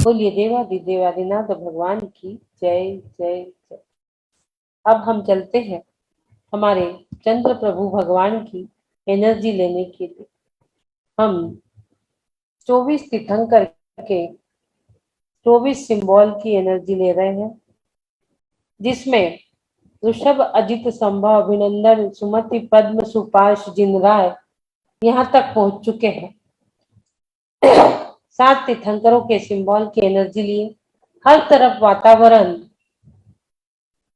बोलिए देवादिदेवादिनाथ भगवान की जय जय जय। अब हम चलते हैं हमारे चंद्र प्रभु भगवान की एनर्जी लेने के लिए। हम 24 तीर्थंकर के 24 सिंबल की एनर्जी ले रहे हैं, जिसमें ऋषभ, अजित, संभव, अभिनंदन, सुमति, पद्म, सुपाश, जिनराय यहाँ तक पहुंच चुके हैं। 7 तीर्थंकरों के सिंबल की एनर्जी लिए। हर तरफ वातावरण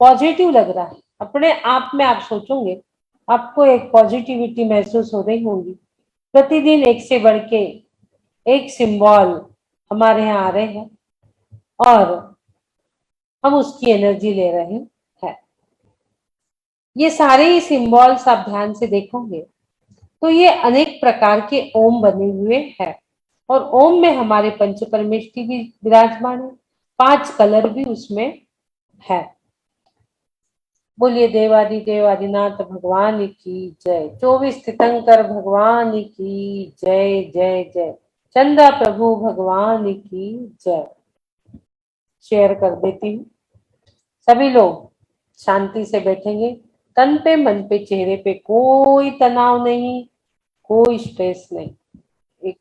पॉजिटिव लग रहा है। अपने आप में आप सोचोगे, आपको एक पॉजिटिविटी महसूस हो रही होगी। प्रतिदिन एक से बढ़ के एक सिंबल हमारे यहाँ आ रहे हैं और हम उसकी एनर्जी ले रहे हैं। ये सारे ही सिंबल्स आप ध्यान से देखोगे तो ये अनेक प्रकार के ओम बने हुए हैं और ओम में हमारे पंच परमेष्ठी भी विराजमान है। 5 कलर भी उसमें है। बोलिए देवादिदेवादिनाथ भगवान की जय। 24 तीर्थंकर भगवान की जय जय जय। चंद्र प्रभु भगवान की जय। शेयर कर देती हूँ। सभी लोग शांति से बैठेंगे। तन पे, मन पे, चेहरे पे कोई तनाव नहीं, कोई स्ट्रेस नहीं। एक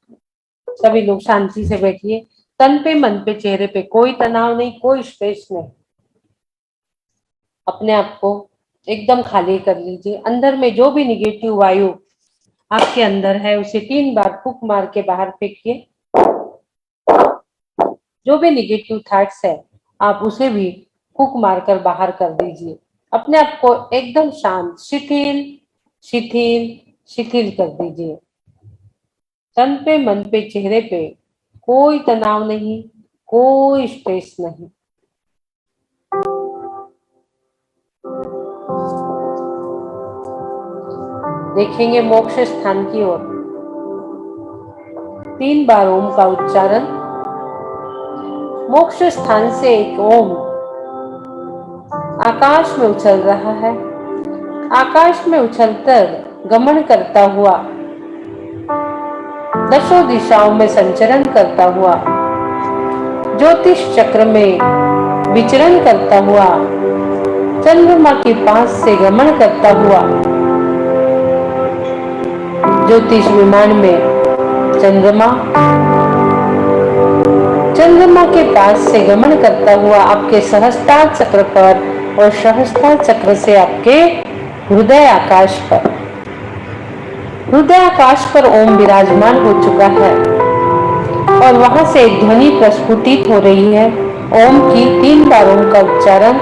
सभी लोग शांति से बैठिए। तन पे, मन पे, चेहरे पे कोई तनाव नहीं, कोई स्ट्रेस नहीं। अपने आप को एकदम खाली कर लीजिए। अंदर में जो भी निगेटिव वायु आपके अंदर है उसे 3 बार फूंक मार के बाहर फेंकिए। जो भी निगेटिव थॉट्स है आप उसे भी फूंक मारकर बाहर कर दीजिए। अपने आप को एकदम शांत, शिथिल शिथिल शिथिल कर दीजिए। तन पे, मन पे, चेहरे पे कोई तनाव नहीं, कोई स्ट्रेस नहीं। देखेंगे मोक्ष स्थान की ओर। 3 बार ओम का उच्चारण। मोक्ष स्थान से एक ओम आकाश में उछल रहा है। आकाश में उछलकर गमन करता हुआ, दशों दिशाओं में संचरण करता हुआ, ज्योतिष चक्र में विचरण करता हुआ, चंद्रमा के पास से गमन करता हुआ, ज्योतिष विमान में चंद्रमा के पास से गमन करता हुआ आपके सहस्त्रार चक्र पर और सहस्त्रार चक्र से आपके हृदय आकाश पर ओम विराजमान हो चुका है और वहां से एक ध्वनि प्रस्फुटित हो रही है। ओम की 3 बार ओम का उच्चारण।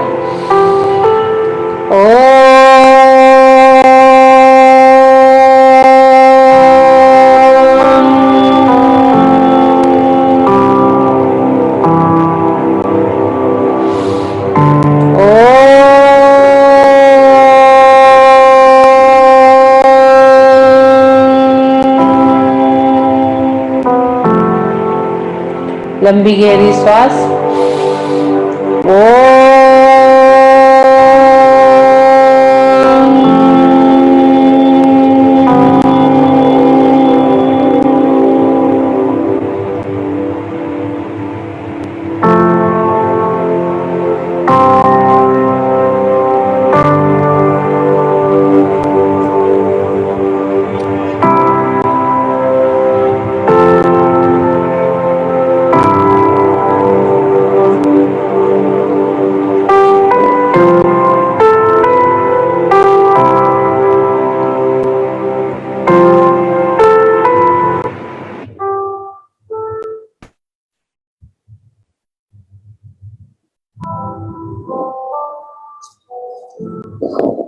लंबी गहरी श्वास।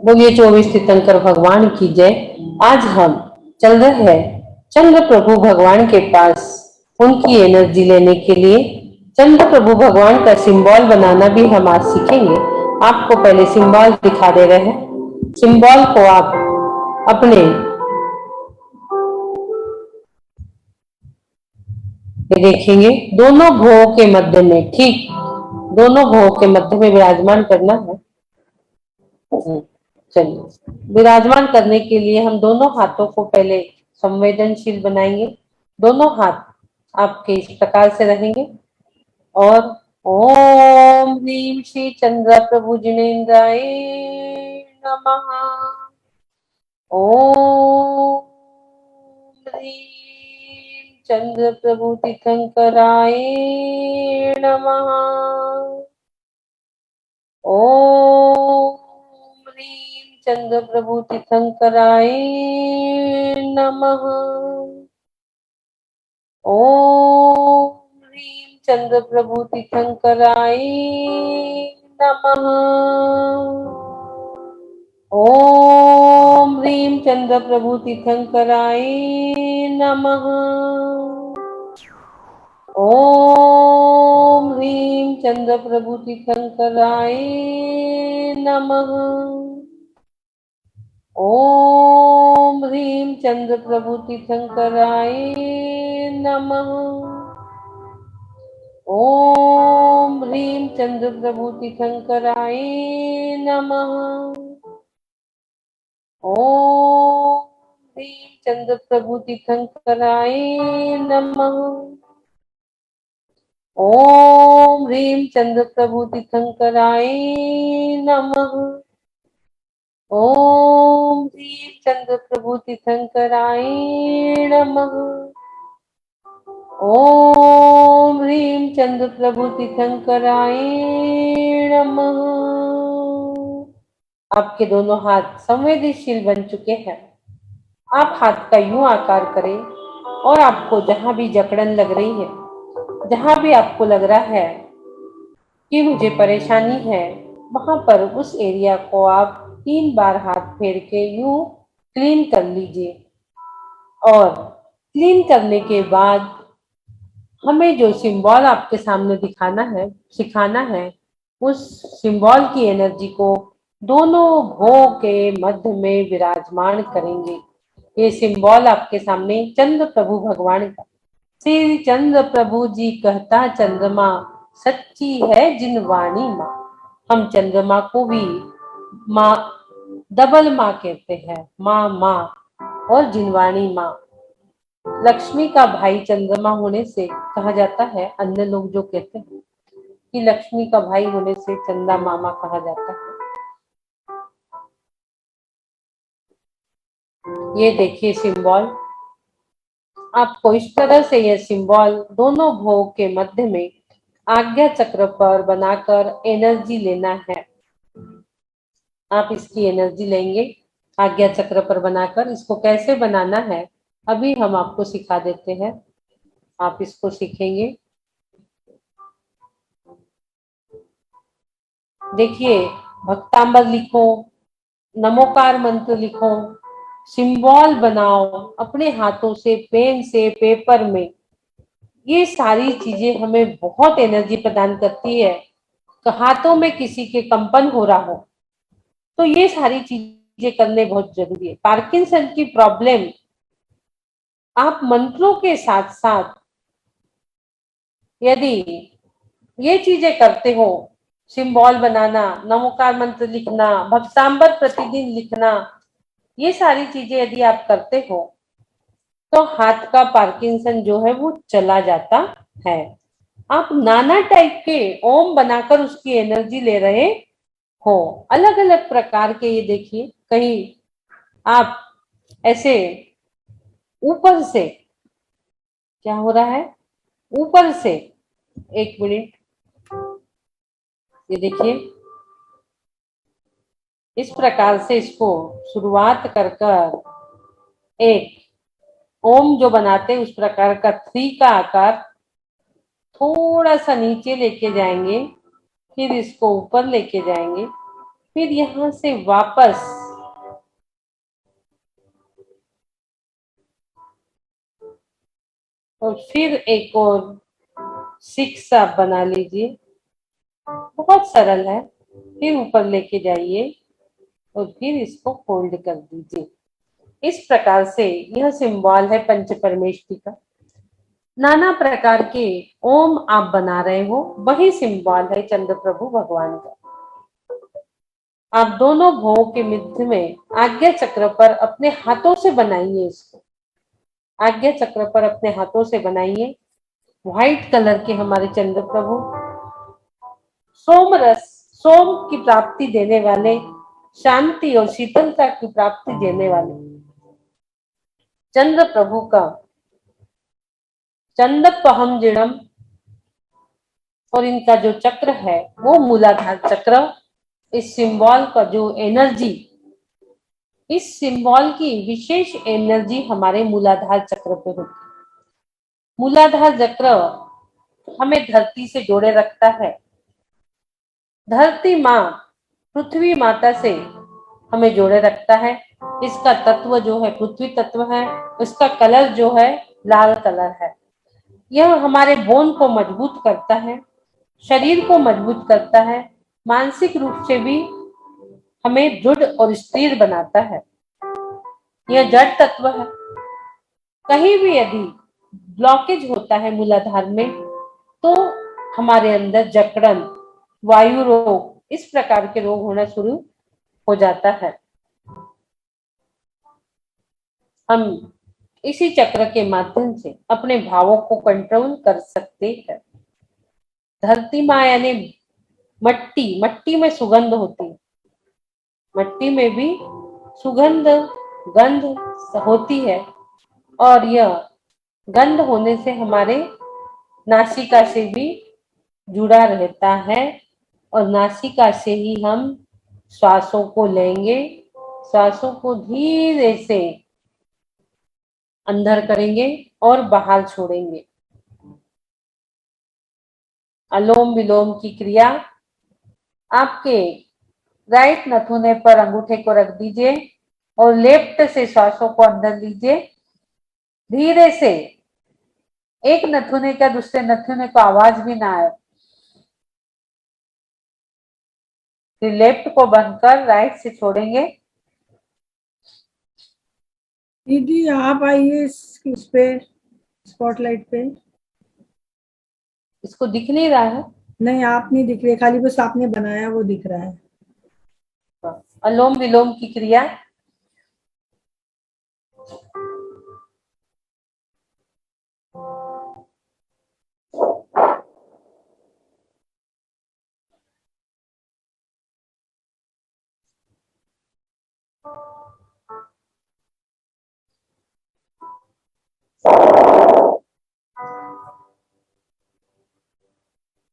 बोलिए 24 तीर्थंकर भगवान की जय। आज हम चल रहे हैं चंद्र प्रभु भगवान के पास उनकी एनर्जी लेने के लिए। चंद्र प्रभु भगवान का सिंबल बनाना भी हम आज सीखेंगे। आपको पहले सिंबल दिखा दे रहे हैं। सिंबल को आप अपने देखेंगे दोनों भुवों के मध्य में, ठीक दोनों भुवों के मध्य में विराजमान करना है। चलिए, विराजमान करने के लिए हम दोनों हाथों को पहले संवेदनशील बनाएंगे। दोनों हाथ आपके इस प्रकार से रहेंगे और ओम ह्रीं श्री चंद्र प्रभु जिनेन्द्राय नमः। ओम ह्रीं चंद्र प्रभु तीर्थंकराय नमः। ओम ह्रीं चंद्र प्रभु तीर्थंकराय नमः। ओम ह्रीं चंद्र प्रभु तीर्थंकराय नमः। ओम ह्रीं चंद्र प्रभु तीर्थंकराय नमः। ओम ह्रीं चंद्र प्रभु तीर्थंकराय नमः। ओम ह्रीं चंद्र प्रभु तीर्थंकराय नमः। ओम ह्रीं चंद्र प्रभु तीर्थंकराय नमः। ओम ह्रीं चंद्र प्रभु तीर्थंकराय नमः। ओम ह्रीं चंद्र प्रभु तीर्थंकराय नमः। ओम ह्रीं चंद्र प्रभु तीर्थंकराय नमः। ओम ह्रीं चंद्र प्रभु तीर्थंकराय नमः। आपके दोनों हाथ संवेदनशील बन चुके हैं। आप हाथ का यूं आकार करें और आपको जहां भी जकड़न लग रही है, जहां भी आपको लग रहा है कि मुझे परेशानी है, वहां पर उस एरिया को आप 3 बार हाथ फेर के यूं क्लीन कर लीजिए। और क्लीन करने के बाद हमें जो सिंबल आपके सामने दिखाना है, सिखाना है, उस सिंबल की एनर्जी को दोनों भों के मध्य में विराजमान करेंगे। ये सिंबल आपके सामने चंद्र प्रभु भगवान का। श्री चंद्र प्रभु जी कहता चंद्रमा सच्ची है जिन वाणी माँ। हम चंद्रमा को भी माँ, डबल माँ कहते हैं, माँ माँ। और जिनवाणी माँ लक्ष्मी का भाई चंद्रमा होने से कहा जाता है। अन्य लोग जो कहते हैं कि लक्ष्मी का भाई होने से चंदा मामा कहा जाता है। ये देखिए सिंबल, आपको इस तरह से यह सिंबल दोनों भोग के मध्य में आज्ञा चक्र पर बनाकर एनर्जी लेना है। आप इसकी एनर्जी लेंगे आज्ञा चक्र पर बनाकर। इसको कैसे बनाना है अभी हम आपको सिखा देते हैं। आप इसको सीखेंगे। देखिए, भक्तांबर लिखो, नमोकार मंत्र लिखो, सिंबल बनाओ अपने हाथों से, पेन से, पेपर में। ये सारी चीजें हमें बहुत एनर्जी प्रदान करती है। हाथों में किसी के कंपन हो रहा हो तो ये सारी चीजें करने बहुत जरूरी है। पार्किंसन की प्रॉब्लम, आप मंत्रों के साथ साथ यदि ये चीजें करते हो, सिंबल बनाना, नमोकार मंत्र लिखना, भक्तांबर प्रतिदिन लिखना, ये सारी चीजें यदि आप करते हो तो हाथ का पार्किंसन जो है वो चला जाता है। आप नाना टाइप के ओम बनाकर उसकी एनर्जी ले रहे हो, अलग अलग प्रकार के। ये देखिए, कहीं आप ऐसे ऊपर से, क्या हो रहा है, ऊपर से, एक मिनट, ये देखिए, इस प्रकार से इसको शुरुआत कर कर एक ओम जो बनाते हैं उस प्रकार का 3 का आकार थोड़ा सा नीचे लेके जाएंगे, फिर इसको ऊपर लेके जाएंगे, फिर यहां से वापस और फिर एक और 6 आप बना लीजिए। बहुत सरल है। फिर ऊपर लेके जाइए और फिर इसको फोल्ड कर दीजिए। इस प्रकार से यह सिंबल है पंच परमेश्वरी का। नाना प्रकार के ओम आप बना रहे हो, वही सिंबल है चंद्र प्रभु भगवान का। आप दोनों भोग के मध्य में आज्ञा चक्र पर अपने हाथों से बनाइए। इसको आज्ञा चक्र पर अपने हाथों से बनाइए। व्हाइट कलर के हमारे चंद्र प्रभु सोम रस, सोम की प्राप्ति देने वाले, शांति और शीतलता की प्राप्ति देने वाले चंद्र प्रभु का चंदपहम जिणम और इनका जो चक्र है वो मूलाधार चक्र। इस सिंबल का जो एनर्जी, इस सिंबल की विशेष एनर्जी हमारे मूलाधार चक्र पे होती है। मूलाधार चक्र हमें धरती से जोड़े रखता है। धरती माँ, पृथ्वी माता से हमें जोड़े रखता है। इसका तत्व जो है पृथ्वी तत्व है, इसका कलर जो है लाल कलर है। यह हमारे बोन को मजबूत करता है, शरीर को मजबूत करता है, मानसिक रूप से भी हमें दृढ़ और स्थिर बनाता है। यह जड़ तत्व है। कहीं भी यदि ब्लॉकेज होता है मूलाधार में तो हमारे अंदर जकड़न, वायु रोग, इस प्रकार के रोग होना शुरू हो जाता है। हम इसी चक्र के माध्यम से अपने भावों को कंट्रोल कर सकते हैं। धरती माँ यानी मट्टी, मट्टी में सुगंध होती है, मट्टी में भी सुगंध, गंध होती है और यह गंध होने से हमारे नासिका से भी जुड़ा रहता है और नासिका से ही हम श्वासों को लेंगे, श्वासों को धीरे से अंदर करेंगे और बाहर छोड़ेंगे। अलोम विलोम की क्रिया, आपके राइट नथुने पर अंगूठे को रख दीजिए और लेफ्ट से श्वासों को अंदर लीजिए। धीरे से, एक नथुने का दूसरे नथुने को आवाज भी ना आए। फिर लेफ्ट को बंद कर राइट से छोड़ेंगे। दीदी आप आइए इस पे, स्पॉटलाइट पे। इसको दिख नहीं रहा है? नहीं, आप नहीं दिख रहे, खाली बस आपने बनाया वो दिख रहा है। अलोम विलोम की क्रिया,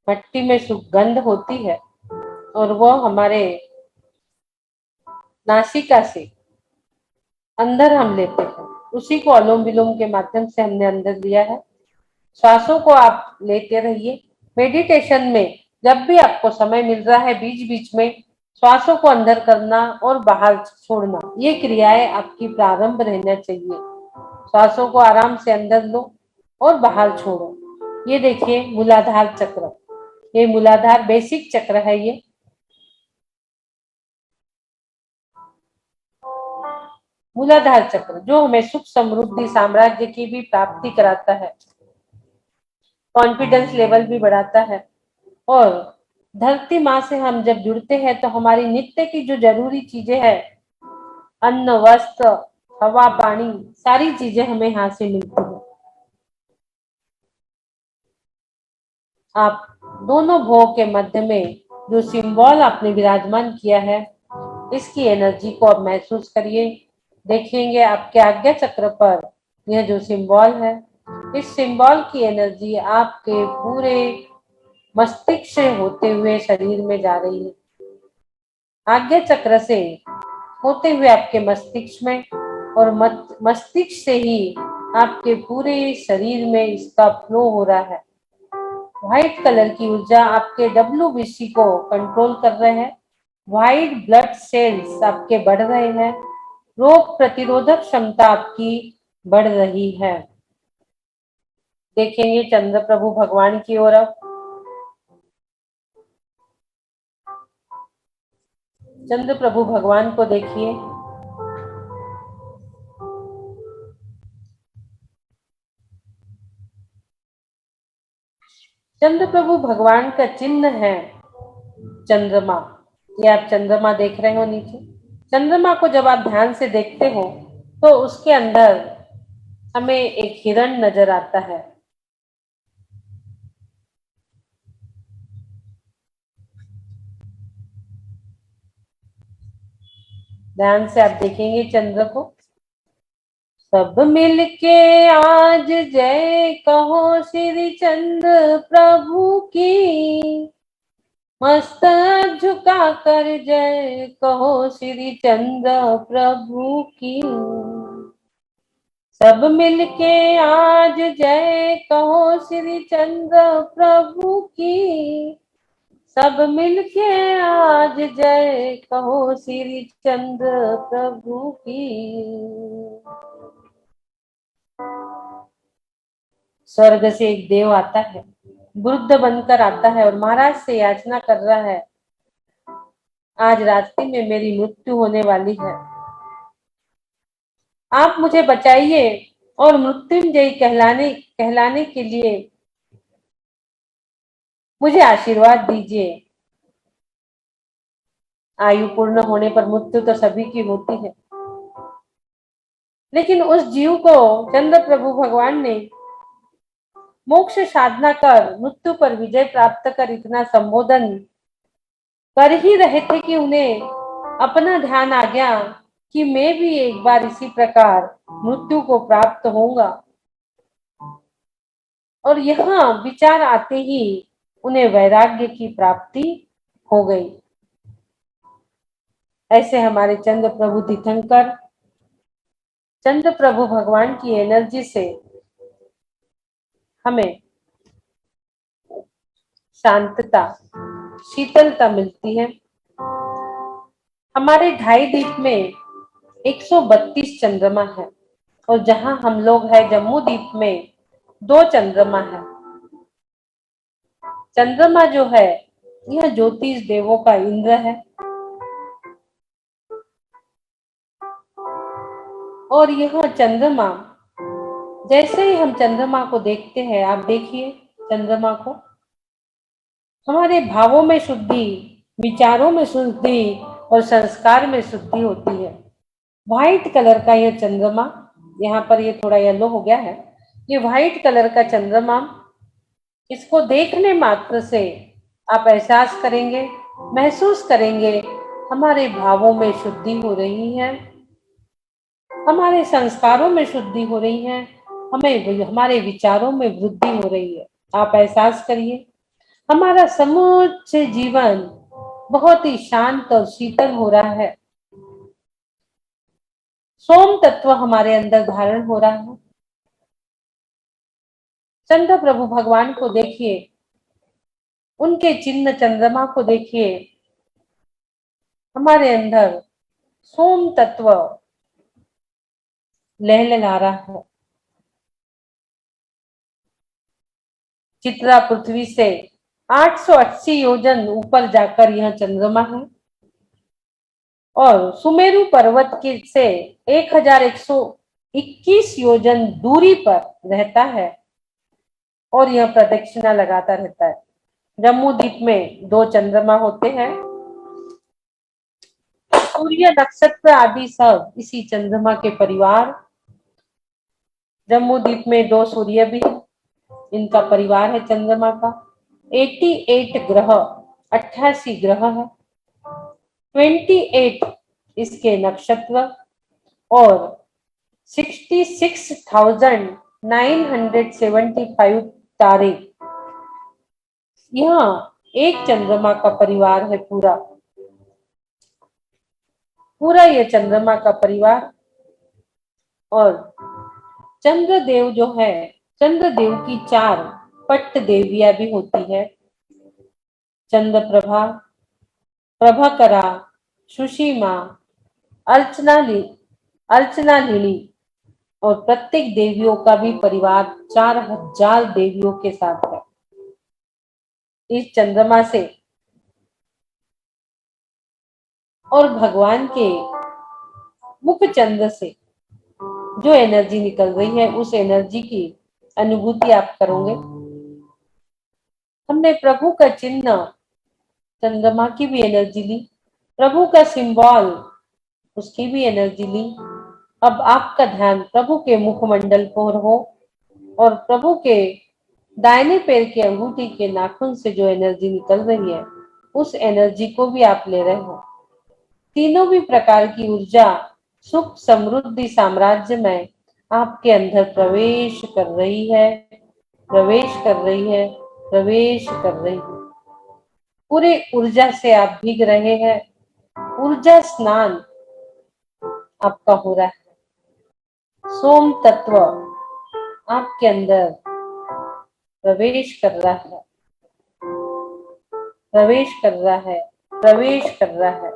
मट्टी में सुगंध होती है और वो हमारे नासिका से अंदर हम लेते हैं, उसी को अलोम विलोम के माध्यम से हमने अंदर लिया है। श्वासों को आप लेते रहिए। मेडिटेशन में जब भी आपको समय मिल रहा है बीच बीच में श्वासों को अंदर करना और बाहर छोड़ना, ये क्रियाएं आपकी प्रारंभ रहना चाहिए। श्वासों को आराम से अंदर लो और बाहर छोड़ो। ये देखिए मूलाधार चक्र, ये मूलाधार बेसिक चक्र है। ये मूलाधार चक्र जो हमें सुख, समृद्धि, साम्राज्य की भी प्राप्ति कराता है, कॉन्फिडेंस लेवल भी बढ़ाता है। और धरती माँ से हम जब जुड़ते हैं तो हमारी नित्य की जो जरूरी चीजें हैं, अन्न, वस्त्र, हवा, पानी, सारी चीजें हमें यहाँ से मिलती है। आप दोनों भोग के मध्य में जो सिंबल आपने विराजमान किया है, इसकी एनर्जी को आप महसूस करिए। देखेंगे आपके आज्ञा चक्र पर यह जो सिंबल है, इस सिंबल की एनर्जी आपके पूरे मस्तिष्क से होते हुए शरीर में जा रही है। आज्ञा चक्र से होते हुए आपके मस्तिष्क में और मस्तिष्क से ही आपके पूरे शरीर में इसका फ्लो हो रहा है। व्हाइट कलर की ऊर्जा आपके WBC को कंट्रोल कर रहे हैं। व्हाइट ब्लड सेल्स आपके बढ़ रहे हैं। रोग प्रतिरोधक क्षमता आपकी बढ़ रही है। देखेंगे चंद्र प्रभु भगवान की ओर। चंद्र प्रभु भगवान को देखिए। चंद्र प्रभु भगवान का चिन्ह है चंद्रमा। ये आप चंद्रमा देख रहे हो नीचे। चंद्रमा को जब आप ध्यान से देखते हो तो उसके अंदर हमें एक हिरण नजर आता है। ध्यान से आप देखेंगे चंद्र को। सब मिलके आज जय कहो श्री चंद्र प्रभु की, मस्तक झुका कर जय कहो श्री चंद्र प्रभु की। सब मिलके आज जय कहो श्री चंद्र प्रभु की, सब मिलके आज जय कहो श्री चंद्र प्रभु की। स्वर्ग से एक देव आता है, वृद्ध बनकर आता है और महाराज से याचना कर रहा है, आज रात्रि में मेरी मृत्यु होने वाली है, आप मुझे बचाइए और मृत्युंजयी कहलाने के लिए मुझे आशीर्वाद दीजिए। आयु पूर्ण होने पर मृत्यु तो सभी की होती है, लेकिन उस जीव को चंद्र प्रभु भगवान ने मोक्ष साधना कर मृत्यु पर विजय प्राप्त कर इतना संबोधन कर ही रहे थे कि उन्हें अपना ध्यान आ गया कि मैं भी एक बार इसी प्रकार मृत्यु को प्राप्त होऊंगा। और यहाँ विचार आते ही उन्हें वैराग्य की प्राप्ति हो गई। ऐसे हमारे चंद्र प्रभु तीर्थंकर चंद्र प्रभु भगवान की एनर्जी से हमें शांतता, शीतलता मिलती है। हमारे 2.5 द्वीप में 132 चंद्रमा है और जहां हम लोग हैं जम्मू द्वीप में 2 चंद्रमा है। चंद्रमा जो है यह ज्योतिष देवों का इंद्र है और यह चंद्रमा, जैसे ही हम चंद्रमा को देखते हैं, आप देखिए चंद्रमा को, हमारे भावों में शुद्धि, विचारों में शुद्धि और संस्कार में शुद्धि होती है। व्हाइट कलर का यह चंद्रमा, यहाँ पर ये थोड़ा येलो हो गया है, ये व्हाइट कलर का चंद्रमा, इसको देखने मात्र से आप एहसास करेंगे, महसूस करेंगे हमारे भावों में शुद्धि हो रही है, हमारे संस्कारों में शुद्धि हो रही है, हमारे विचारों में वृद्धि हो रही है। आप एहसास करिए हमारा समूचे जीवन बहुत ही शांत और शीतल हो रहा है। सोम तत्व हमारे अंदर धारण हो रहा है। चंद्र प्रभु भगवान को देखिए, उनके चिन्ह चंद्रमा को देखिए, हमारे अंदर सोम तत्व लहलहा रहा है। चित्रा पृथ्वी से 880 योजन ऊपर जाकर यह चंद्रमा है और सुमेरु पर्वत के से 1121 योजन दूरी पर रहता है और यह प्रदक्षिणा लगाता रहता है। जम्मू द्वीप में 2 चंद्रमा होते हैं। सूर्य, नक्षत्र आदि सब इसी चंद्रमा के परिवार। जम्मू द्वीप में 2 सूर्य भी है, इनका परिवार है चंद्रमा का। 88 ग्रह, 88 ग्रह है, 28 इसके नक्षत्र और 66,975 तारे। यह एक चंद्रमा का परिवार है, पूरा यह चंद्रमा का परिवार। और चंद्रदेव जो है, चंद्रदेव की 4 पट्ट देवियां भी होती है। चंद्रप्रभा, प्रभाकरा, सुषिमा, अर्चनालिनी और प्रत्येक देवियों का भी परिवार 4000 देवियों के साथ है। इस चंद्रमा से और भगवान के मुख चंद्र से जो एनर्जी निकल रही है, उस एनर्जी की अनुभूति आप करोगे। हमने प्रभु का चिन्ह चंद्रमा की भी एनर्जी ली, प्रभु का सिंबल उसकी भी एनर्जी ली। अब आपका ध्यान प्रभु के मुखमंडल पर हो और प्रभु के दाहिने पैर के अंगूठी के नाखून से जो एनर्जी निकल रही है, उस एनर्जी को भी आप ले रहे हो। तीनों भी प्रकार की ऊर्जा सुख समृद्धि साम्राज्य में आपके अंदर प्रवेश कर रही है, प्रवेश कर रही है, प्रवेश कर रही है। पूरे ऊर्जा से आप भीग रहे हैं। ऊर्जा स्नान आपका हो रहा है। सोम तत्व आपके अंदर प्रवेश कर रहा है, प्रवेश कर रहा है, प्रवेश कर रहा है।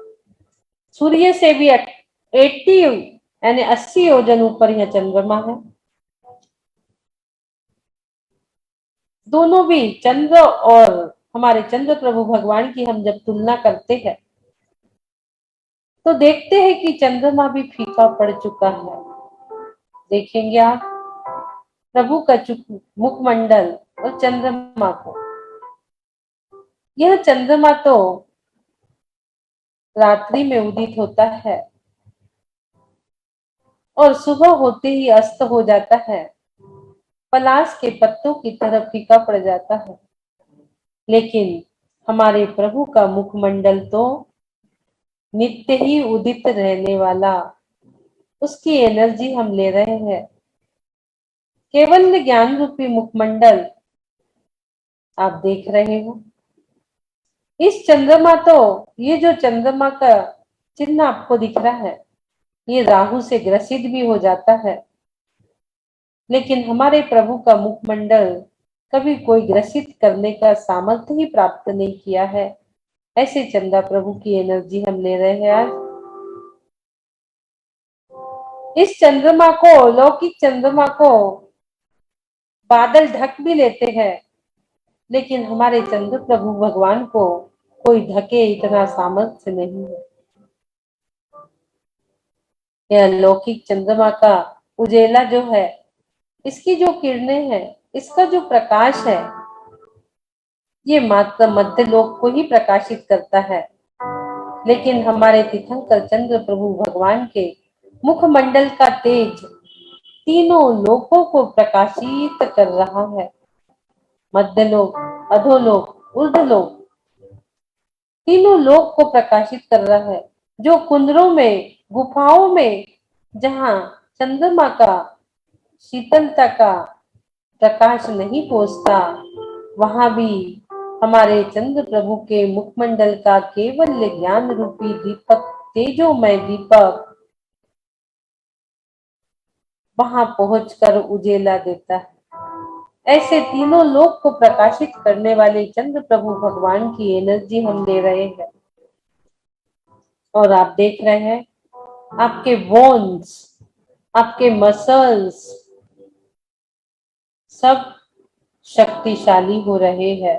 सूर्य से भी 80 यानी 80 योजन ऊपर यह चंद्रमा है। दोनों भी चंद्र और हमारे चंद्र प्रभु भगवान की हम जब तुलना करते हैं तो देखते हैं कि चंद्रमा भी फीका पड़ चुका है। देखेंगे आप प्रभु का मुखमंडल और चंद्रमा को। यह चंद्रमा तो रात्रि में उदित होता है और सुबह होते ही अस्त हो जाता है, पलाश के पत्तों की तरह फीका पड़ जाता है। लेकिन हमारे प्रभु का मुखमंडल तो नित्य ही उदित रहने वाला, उसकी एनर्जी हम ले रहे हैं। केवल ज्ञान रूपी मुखमंडल आप देख रहे हो। इस चंद्रमा तो ये जो चंद्रमा का चिन्ह आपको दिख रहा है ये राहु से ग्रसित भी हो जाता है, लेकिन हमारे प्रभु का मुखमंडल कभी कोई ग्रसित करने का सामर्थ्य ही प्राप्त नहीं किया है। ऐसे चंदा प्रभु की एनर्जी हम ले रहे हैं आज। इस चंद्रमा को, लौकिक चंद्रमा को बादल ढक भी लेते हैं, लेकिन हमारे चंद्र प्रभु भगवान को कोई ढके इतना सामर्थ्य नहीं है। यह लौकिक चंद्रमा का उजेला जो है, इसकी जो किरणें हैं, इसका जो प्रकाश है, ये मात्र मध्य लोक को ही प्रकाशित करता है। लेकिन हमारे तीर्थंकर चंद्र प्रभु भगवान के मुखमंडल का तेज तीनों लोकों को प्रकाशित कर रहा है। मध्य लोक, अधोलोक, ऊर्ध्वलोक, तीनों लोक को प्रकाशित कर रहा है। जो कुंदरों में, गुफाओं में जहां चंद्रमा का शीतलता का प्रकाश नहीं पहुंचता, वहां भी हमारे चंद्र प्रभु के मुखमंडल का केवल ज्ञान रूपी दीपक, तेजोमय दीपक वहां पहुंचकर उजेला देता है। ऐसे तीनों लोक को प्रकाशित करने वाले चंद्र प्रभु भगवान की एनर्जी हम ले रहे हैं। और आप देख रहे हैं आपके बोन्स, आपके मसल्स सब शक्तिशाली हो रहे हैं।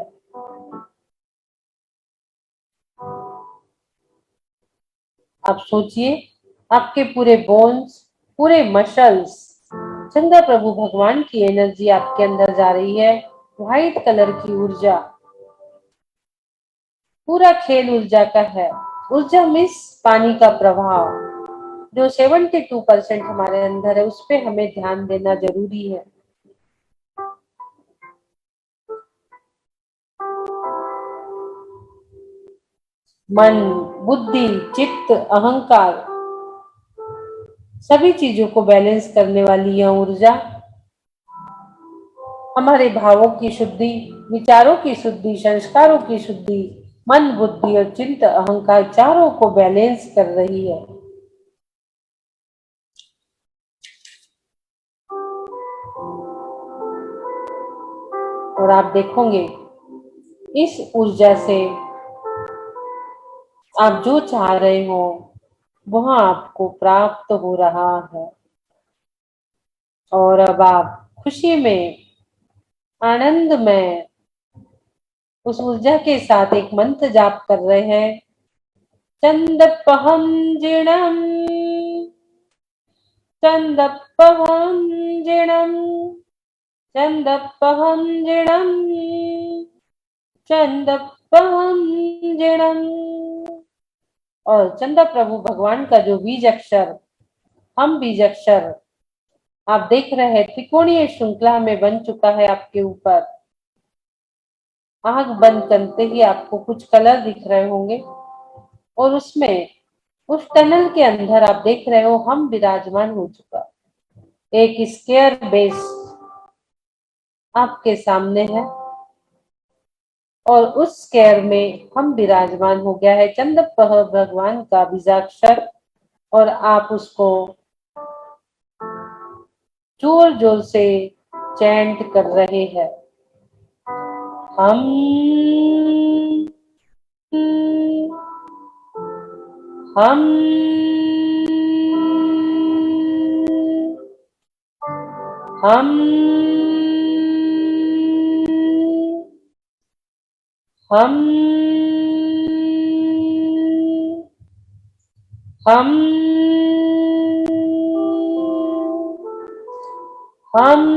आप सोचिए आपके पूरे बोन्स, पूरे मसल्स, चंद्र प्रभु भगवान की एनर्जी आपके अंदर जा रही है। व्हाइट कलर की ऊर्जा, पूरा खेल ऊर्जा का है। ऊर्जा मीन्स पानी का प्रभाव, जो 72% हमारे अंदर है, उस पे हमें ध्यान देना जरूरी है। मन, बुद्धि, चित्त, अहंकार, सभी चीजों को बैलेंस करने वाली यह ऊर्जा हमारे भावों की शुद्धि, विचारों की शुद्धि, संस्कारों की शुद्धि, मन, बुद्धि और चित्त, अहंकार चारों को बैलेंस कर रही है। और आप देखोगे इस ऊर्जा से आप जो चाह रहे हो वह आपको प्राप्त हो रहा है। और अब आप खुशी में, आनंद में उस ऊर्जा के साथ एक मंत्र जाप कर रहे हैं। चंदपहंजिणम, चंदपहंजिणम, चंदपहंजिणम, चंदपहंजिणम। और चंदा प्रभु भगवान का जो बीज अक्षर, हम बीज अक्षर आप देख रहे हैं त्रिकोणीय श्रृंखला में बन चुका है आपके ऊपर। आंख बंद करते ही आपको कुछ कलर दिख रहे होंगे और उसमें उस टनल के अंदर आप देख रहे हो हम विराजमान हो चुका, एक स्केयर बेस आपके सामने है और उस स्केयर में हम विराजमान हो गया है चंद्र भगवान का बीजाक्षर, और आप उसको जोर जोर से चैंट कर रहे हैं। हम हम हम हम हम हम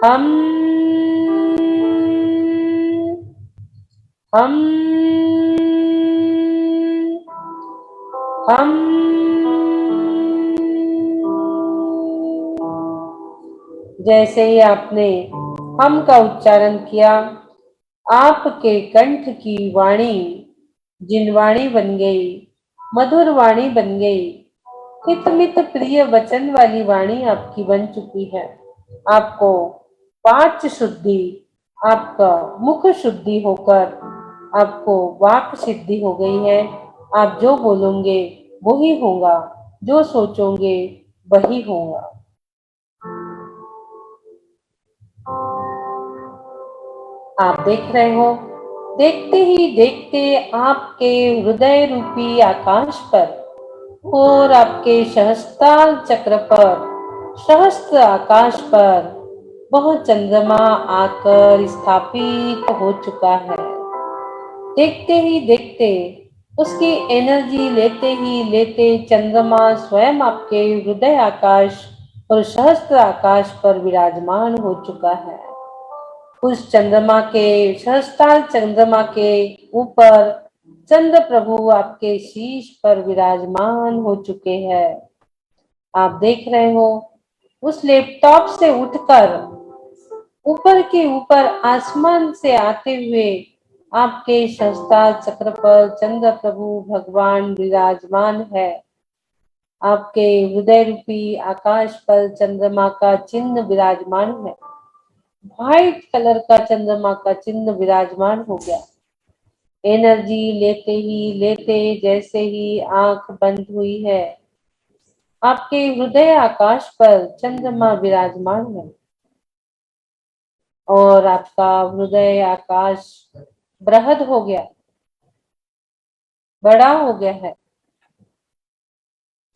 हम हम हम जैसे ही आपने हम का उच्चारण किया, आपके कंठ की वाणी जिनवाणी बन गई, मधुर वाणी बन गई, हित मित प्रिय वचन वाली वाणी आपकी बन चुकी है। आपको पांच शुद्धि, आपका मुख शुद्धि होकर आपको वाक सिद्धि हो गई है। आप जो बोलोगे वही होगा, जो सोचोगे वही होगा। आप देख रहे हो, देखते ही देखते आपके हृदय रूपी आकाश पर और आपके सहस्त्रार चक्र पर, सहस्त्र आकाश पर वह चंद्रमा आकर स्थापित हो चुका है। देखते ही देखते, उसकी एनर्जी लेते ही लेते चंद्रमा स्वयं आपके हृदय आकाश और सहस्त्र आकाश पर विराजमान हो चुका है। उस चंद्रमा के, सहस्त्रार चंद्रमा के ऊपर चंद्र प्रभु आपके शीश पर विराजमान हो चुके हैं। आप देख रहे हो, उस लैपटॉप से उठकर ऊपर के ऊपर आसमान से आते हुए आपके सहस्त्रार चक्र पर चंद्र प्रभु भगवान विराजमान है। आपके हृदय रूपी आकाश पर चंद्रमा का चिन्ह विराजमान है, व्हाइट कलर का चंद्रमा का चिन्ह विराजमान हो गया। एनर्जी लेते ही लेते जैसे ही आंख बंद हुई है, आपके हृदय आकाश पर चंद्रमा विराजमान है और आपका हृदय आकाश बृहद हो गया, बड़ा हो गया है।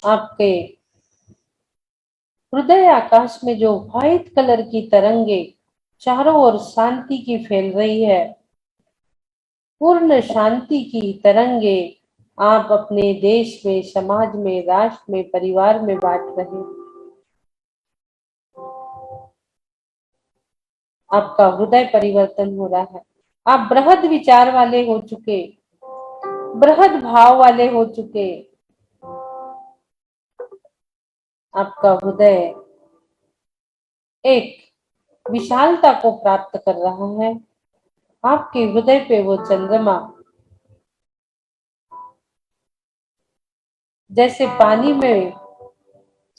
आपके हृदय आकाश में जो व्हाइट कलर की तरंगे चारों ओर शांति की फैल रही है, पूर्ण शांति की तरंगे आप अपने देश में, समाज में, राष्ट्र में, परिवार में बांट रहे हैं। आपका हृदय परिवर्तन हो रहा है। आप बृहद विचार वाले हो चुके, बृहद भाव वाले हो चुके। आपका हृदय एक विशालता को प्राप्त कर रहा है। आपके हृदय पे वो चंद्रमा जैसे पानी में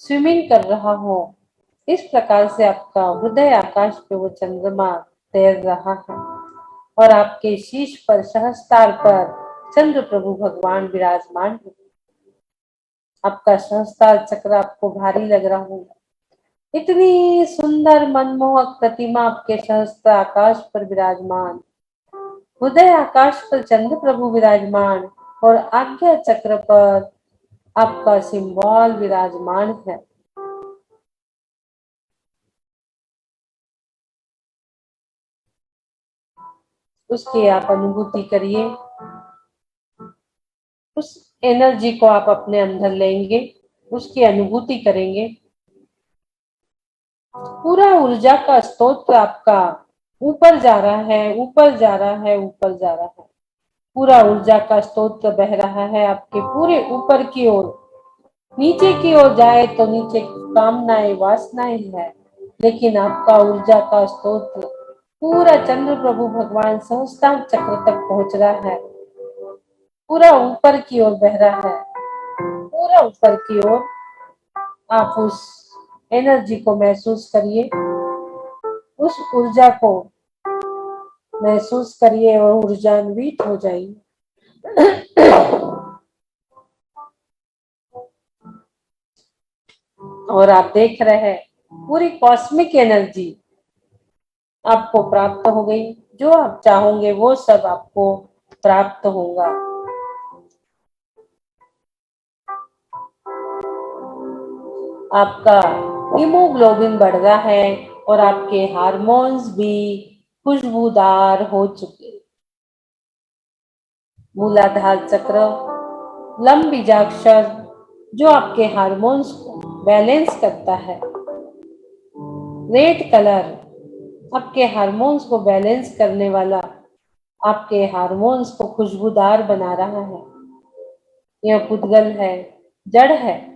स्विमिंग कर रहा हो, इस प्रकार से आपका हृदय आकाश पे वो चंद्रमा तैर रहा है और आपके शीश पर, सहस्त्रार पर चंद्र प्रभु भगवान विराजमान है। आपका सहस्त्रार चक्र आपको भारी लग रहा होगा। इतनी सुंदर मनमोहक प्रतिमा आपके सहस्त्र आकाश पर विराजमान, हृदय आकाश पर चंद्र प्रभु विराजमान और आज्ञा चक्र पर आपका सिंबल विराजमान है। उसकी आप अनुभूति करिए, उस एनर्जी को आप अपने अंदर लेंगे, उसकी अनुभूति करेंगे। पूरा ऊर्जा का स्रोत आपका ऊपर जा रहा है, ऊपर जा रहा है, ऊपर जा रहा है। पूरा ऊर्जा का स्रोत बह रहा है आपके पूरे ऊपर की ओर। नीचे की ओर जाए तो नीचे कामनाएं, वासनाएं है, लेकिन आपका ऊर्जा का स्रोत पूरा चंद्र प्रभु भगवान सहस्त्रार चक्र तक पहुंच रहा है। पूरा ऊपर की ओर बह रहा है, पूरा ऊपर की ओर। आप उस एनर्जी को महसूस करिए, उस ऊर्जा को महसूस करिए और ऊर्जान्वित हो जाइए। और आप देख रहे हैं पूरी कॉस्मिक एनर्जी आपको प्राप्त हो गई। जो आप चाहोगे वो सब आपको प्राप्त होगा। आपका हीमोग्लोबिन बढ़ रहा है और आपके हार्मोन्स भी खुशबूदार हो चुके। मूलाधार चक्र, लंबीजाक्षर जो आपके हार्मोन्स को बैलेंस करता है, रेड कलर आपके हार्मोन्स को बैलेंस करने वाला, आपके हार्मोन्स को खुशबूदार बना रहा है। यह पुद्गल है, जड़ है,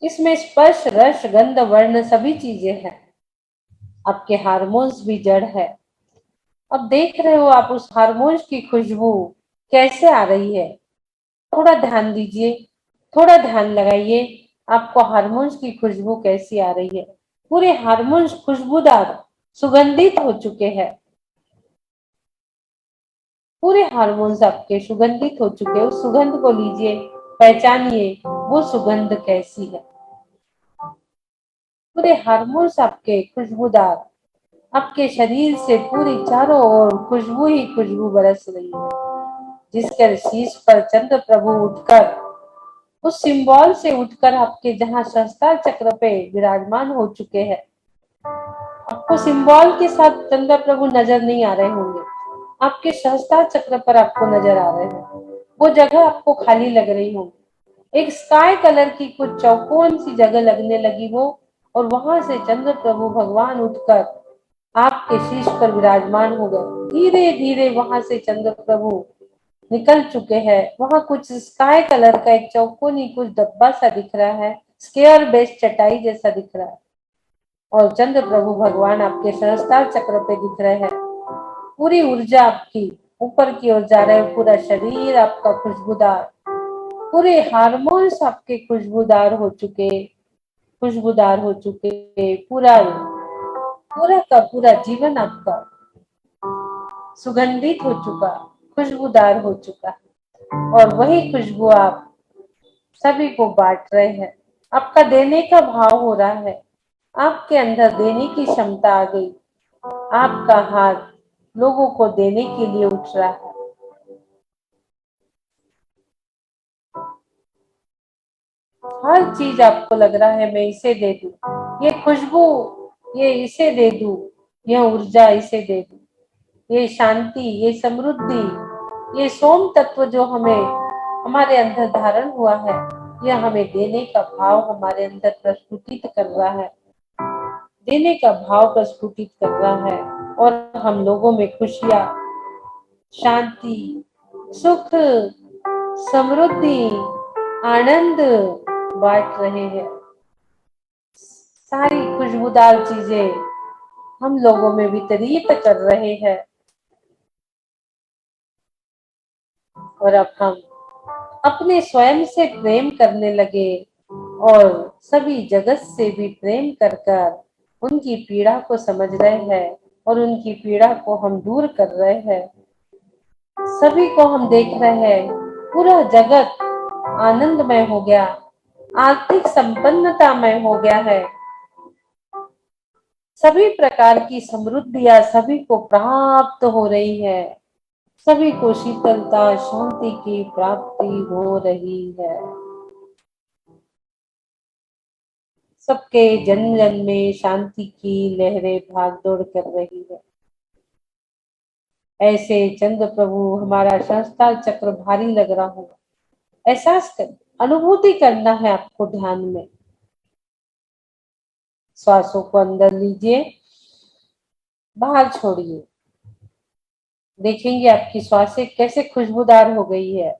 इसमें स्पर्श रस गंध वर्ण सभी चीजें हैं। आपके हार्मोन्स भी जड़ है। अब देख रहे हो आप उस हार्मोन्स की खुशबू कैसे आ रही है। थोड़ा ध्यान दीजिए, थोड़ा ध्यान लगाइए, आपको हार्मोन्स की खुशबू कैसी आ रही है। पूरे हार्मोन्स खुशबूदार सुगंधित हो चुके हैं। पूरे हार्मोन्स आपके सुगंधित हो चुके हैं। उस सुगंध को लीजिए, पहचानिए वो सुगंध कैसी है। पूरे हार्मोन्स आपके खुशबूदार, आपके शरीर से पूरी चारों ओर खुशबू ही खुशबू बरस रही है। जिसके शीश पर चंद्र प्रभु उठकर, उस सिंबल से उठकर आपके जहां सहस्त्रार चक्र पे विराजमान हो चुके हैं। आपको सिंबल के साथ चंद्र प्रभु नजर नहीं आ रहे होंगे, आपके सहस्त्रार चक्र पर आपको नजर आ रहे हैं। वो जगह आपको खाली लग रही होगी। एक स्काई कलर की कुछ चौकोन सी जगह लगने लगी वो, और वहां से चंद्र प्रभु भगवान उठकर आपके शीश पर विराजमान हो गए। धीरे धीरे वहां से चंद्र प्रभु निकल चुके हैं। वहां कुछ स्काई कलर का एक चौकोनी कुछ डब्बा सा दिख रहा है, स्क्वायर बेस्ड चटाई जैसा दिख रहा है, और चंद्र प्रभु भगवान आपके सहस्त्रार चक्र पे दिख रहे हैं। पूरी ऊर्जा आपकी ऊपर की ओर जा रहे है, पूरा शरीर आपका खुशबूदार, पूरे हार्मोन्स आपके खुशबूदार हो चुके, खुशबूदार हो चुके। पूरा पूरा का पूरा जीवन आपका सुगंधित हो चुका, खुशबूदार हो चुका, और वही खुशबू आप सभी को बांट रहे हैं। आपका देने का भाव हो रहा है, आपके अंदर देने की क्षमता आ गई। आपका हाथ लोगों को देने के लिए उठ रहा है। हर चीज आपको लग रहा है मैं इसे दे दूं, ये खुशबू ये इसे दे दूं, यह ऊर्जा इसे दे दूं, ये शांति, ये समृद्धि, ये सोम तत्व जो हमें हमारे अंदर धारण हुआ है, यह हमें देने का भाव हमारे अंदर प्रस्फुटित कर रहा है, देने का भाव प्रस्फुटित कर रहा है। और हम लोगों में खुशियां, शांति, सुख, समृद्धि, आनंद बांट रहे हैं। सारी खुशबूदार चीजें हम लोगों में वितरित कर रहे हैं। और अब हम अपने स्वयं से प्रेम करने लगे और सभी जगत से भी प्रेम कर कर उनकी पीड़ा को समझ रहे हैं और उनकी पीड़ा को हम दूर कर रहे हैं। सभी को हम देख रहे हैं, पूरा जगत आनंदमय हो गया, आर्थिक संपन्नतामय हो गया है। सभी प्रकार की समृद्धियां सभी को प्राप्त हो रही है, सभी को शीतलता शांति की प्राप्ति हो रही है। सबके जन जन में शांति की लहरें भागदौड़ कर रही है। ऐसे चंद्र प्रभु हमारा सहस्त्रार चक्र भारी लग रहा होगा, एहसास कर, अनुभूति करना है आपको ध्यान में। श्वासों को अंदर लीजिए, बाहर छोड़िए। देखेंगे आपकी श्वासें कैसे खुशबूदार हो गई है।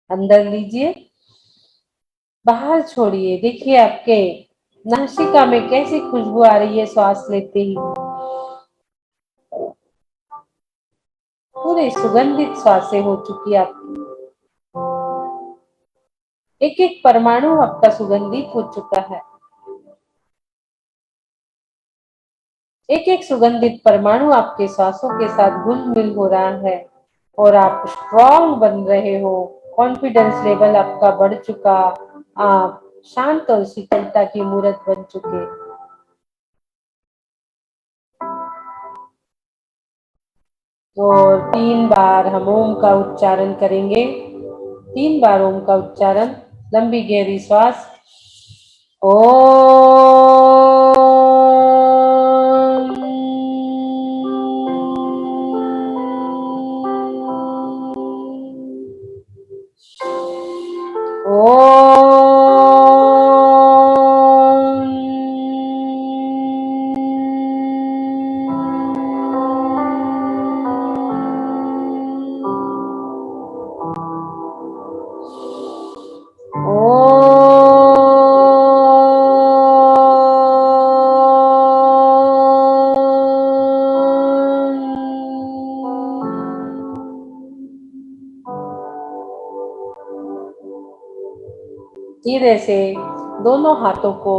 अंदर लीजिए, बाहर छोड़िए। देखिए आपके नासिका में कैसी खुशबू आ रही है श्वास लेते ही। पूरे सुगंधित श्वासें हो चुकी है आपकी। एक एक परमाणु आपका सुगंधित हो चुका है। एक एक सुगंधित परमाणु आपके सांसों के साथ घुल मिल हो रहा है और आप स्ट्रांग बन रहे हो। कॉन्फिडेंस लेवल आपका बढ़ चुका। आप शांत और शीतलता की मूर्त बन चुके। और 3 बार हम ओम का उच्चारण करेंगे। 3 बार ओम का उच्चारण। लंबी गहरी श्वास। ओ धीरे से दोनों हाथों को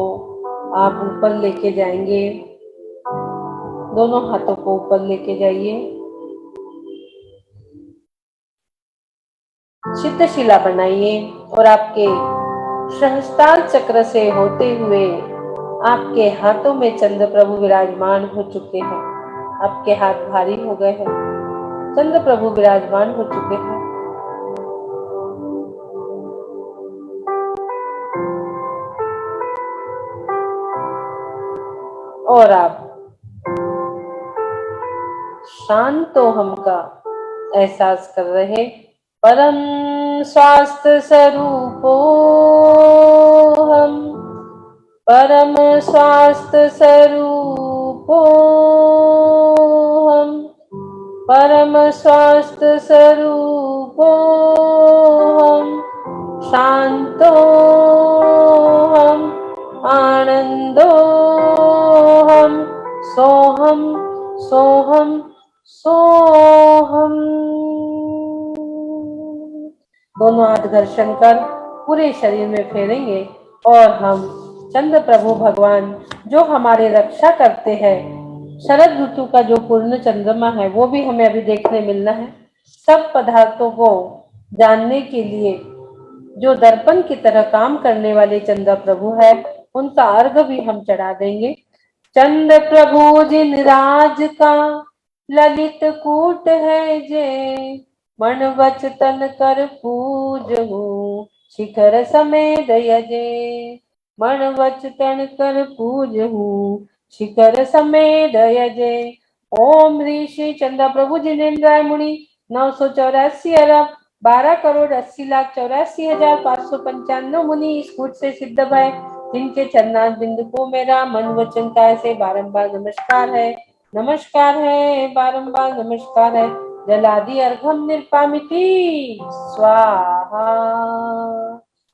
आप ऊपर लेके जाएंगे। दोनों हाथों को ऊपर लेके जाइए। चित्तशिला बनाइए और आपके सहस्त्रार चक्र से होते हुए आपके हाथों में चंद्र प्रभु विराजमान हो चुके हैं। आपके हाथ भारी हो गए हैं। चंद्र प्रभु विराजमान हो चुके हैं। और आप शांतोहम का एहसास कर रहे। परम स्वास्थ्य स्वरूपो हम। परम स्वास्थ्य स्वरूपो हम। परम स्वास्थ्य स्वरूपो हम। शांतो हम। आनंदो हम। सोहम सोहम सोहम। दोनों हाथ घर्षण कर पूरे शरीर में फेरेंगे और हम चंद्र प्रभु भगवान जो हमारे रक्षा करते हैं, शरद ऋतु का जो पूर्ण चंद्रमा है वो भी हमें अभी देखने मिलना है। सब पदार्थों को जानने के लिए जो दर्पण की तरह काम करने वाले चंद्र प्रभु है, उनका अर्घ भी हम चढ़ा देंगे। चंद्र प्रभु जिन राज का ललित कूट है जे। मन वच तन कर पूजहु शिखर समेत यजे। मन वच तन कर पूजहु शिखर समेत यजे। ओम ऋषि चंद्र प्रभु जिनेन्द्राय मुनि 984 अरब 12,80,84,595 मुनि इस कूट से सिद्ध भय, जिनके चरणार बिंदु को मेरा मन वचन काय से बारंबार नमस्कार है। नमस्कार है, बारंबार नमस्कार है। जलादि अर्घम निर्पामिति स्वाहा।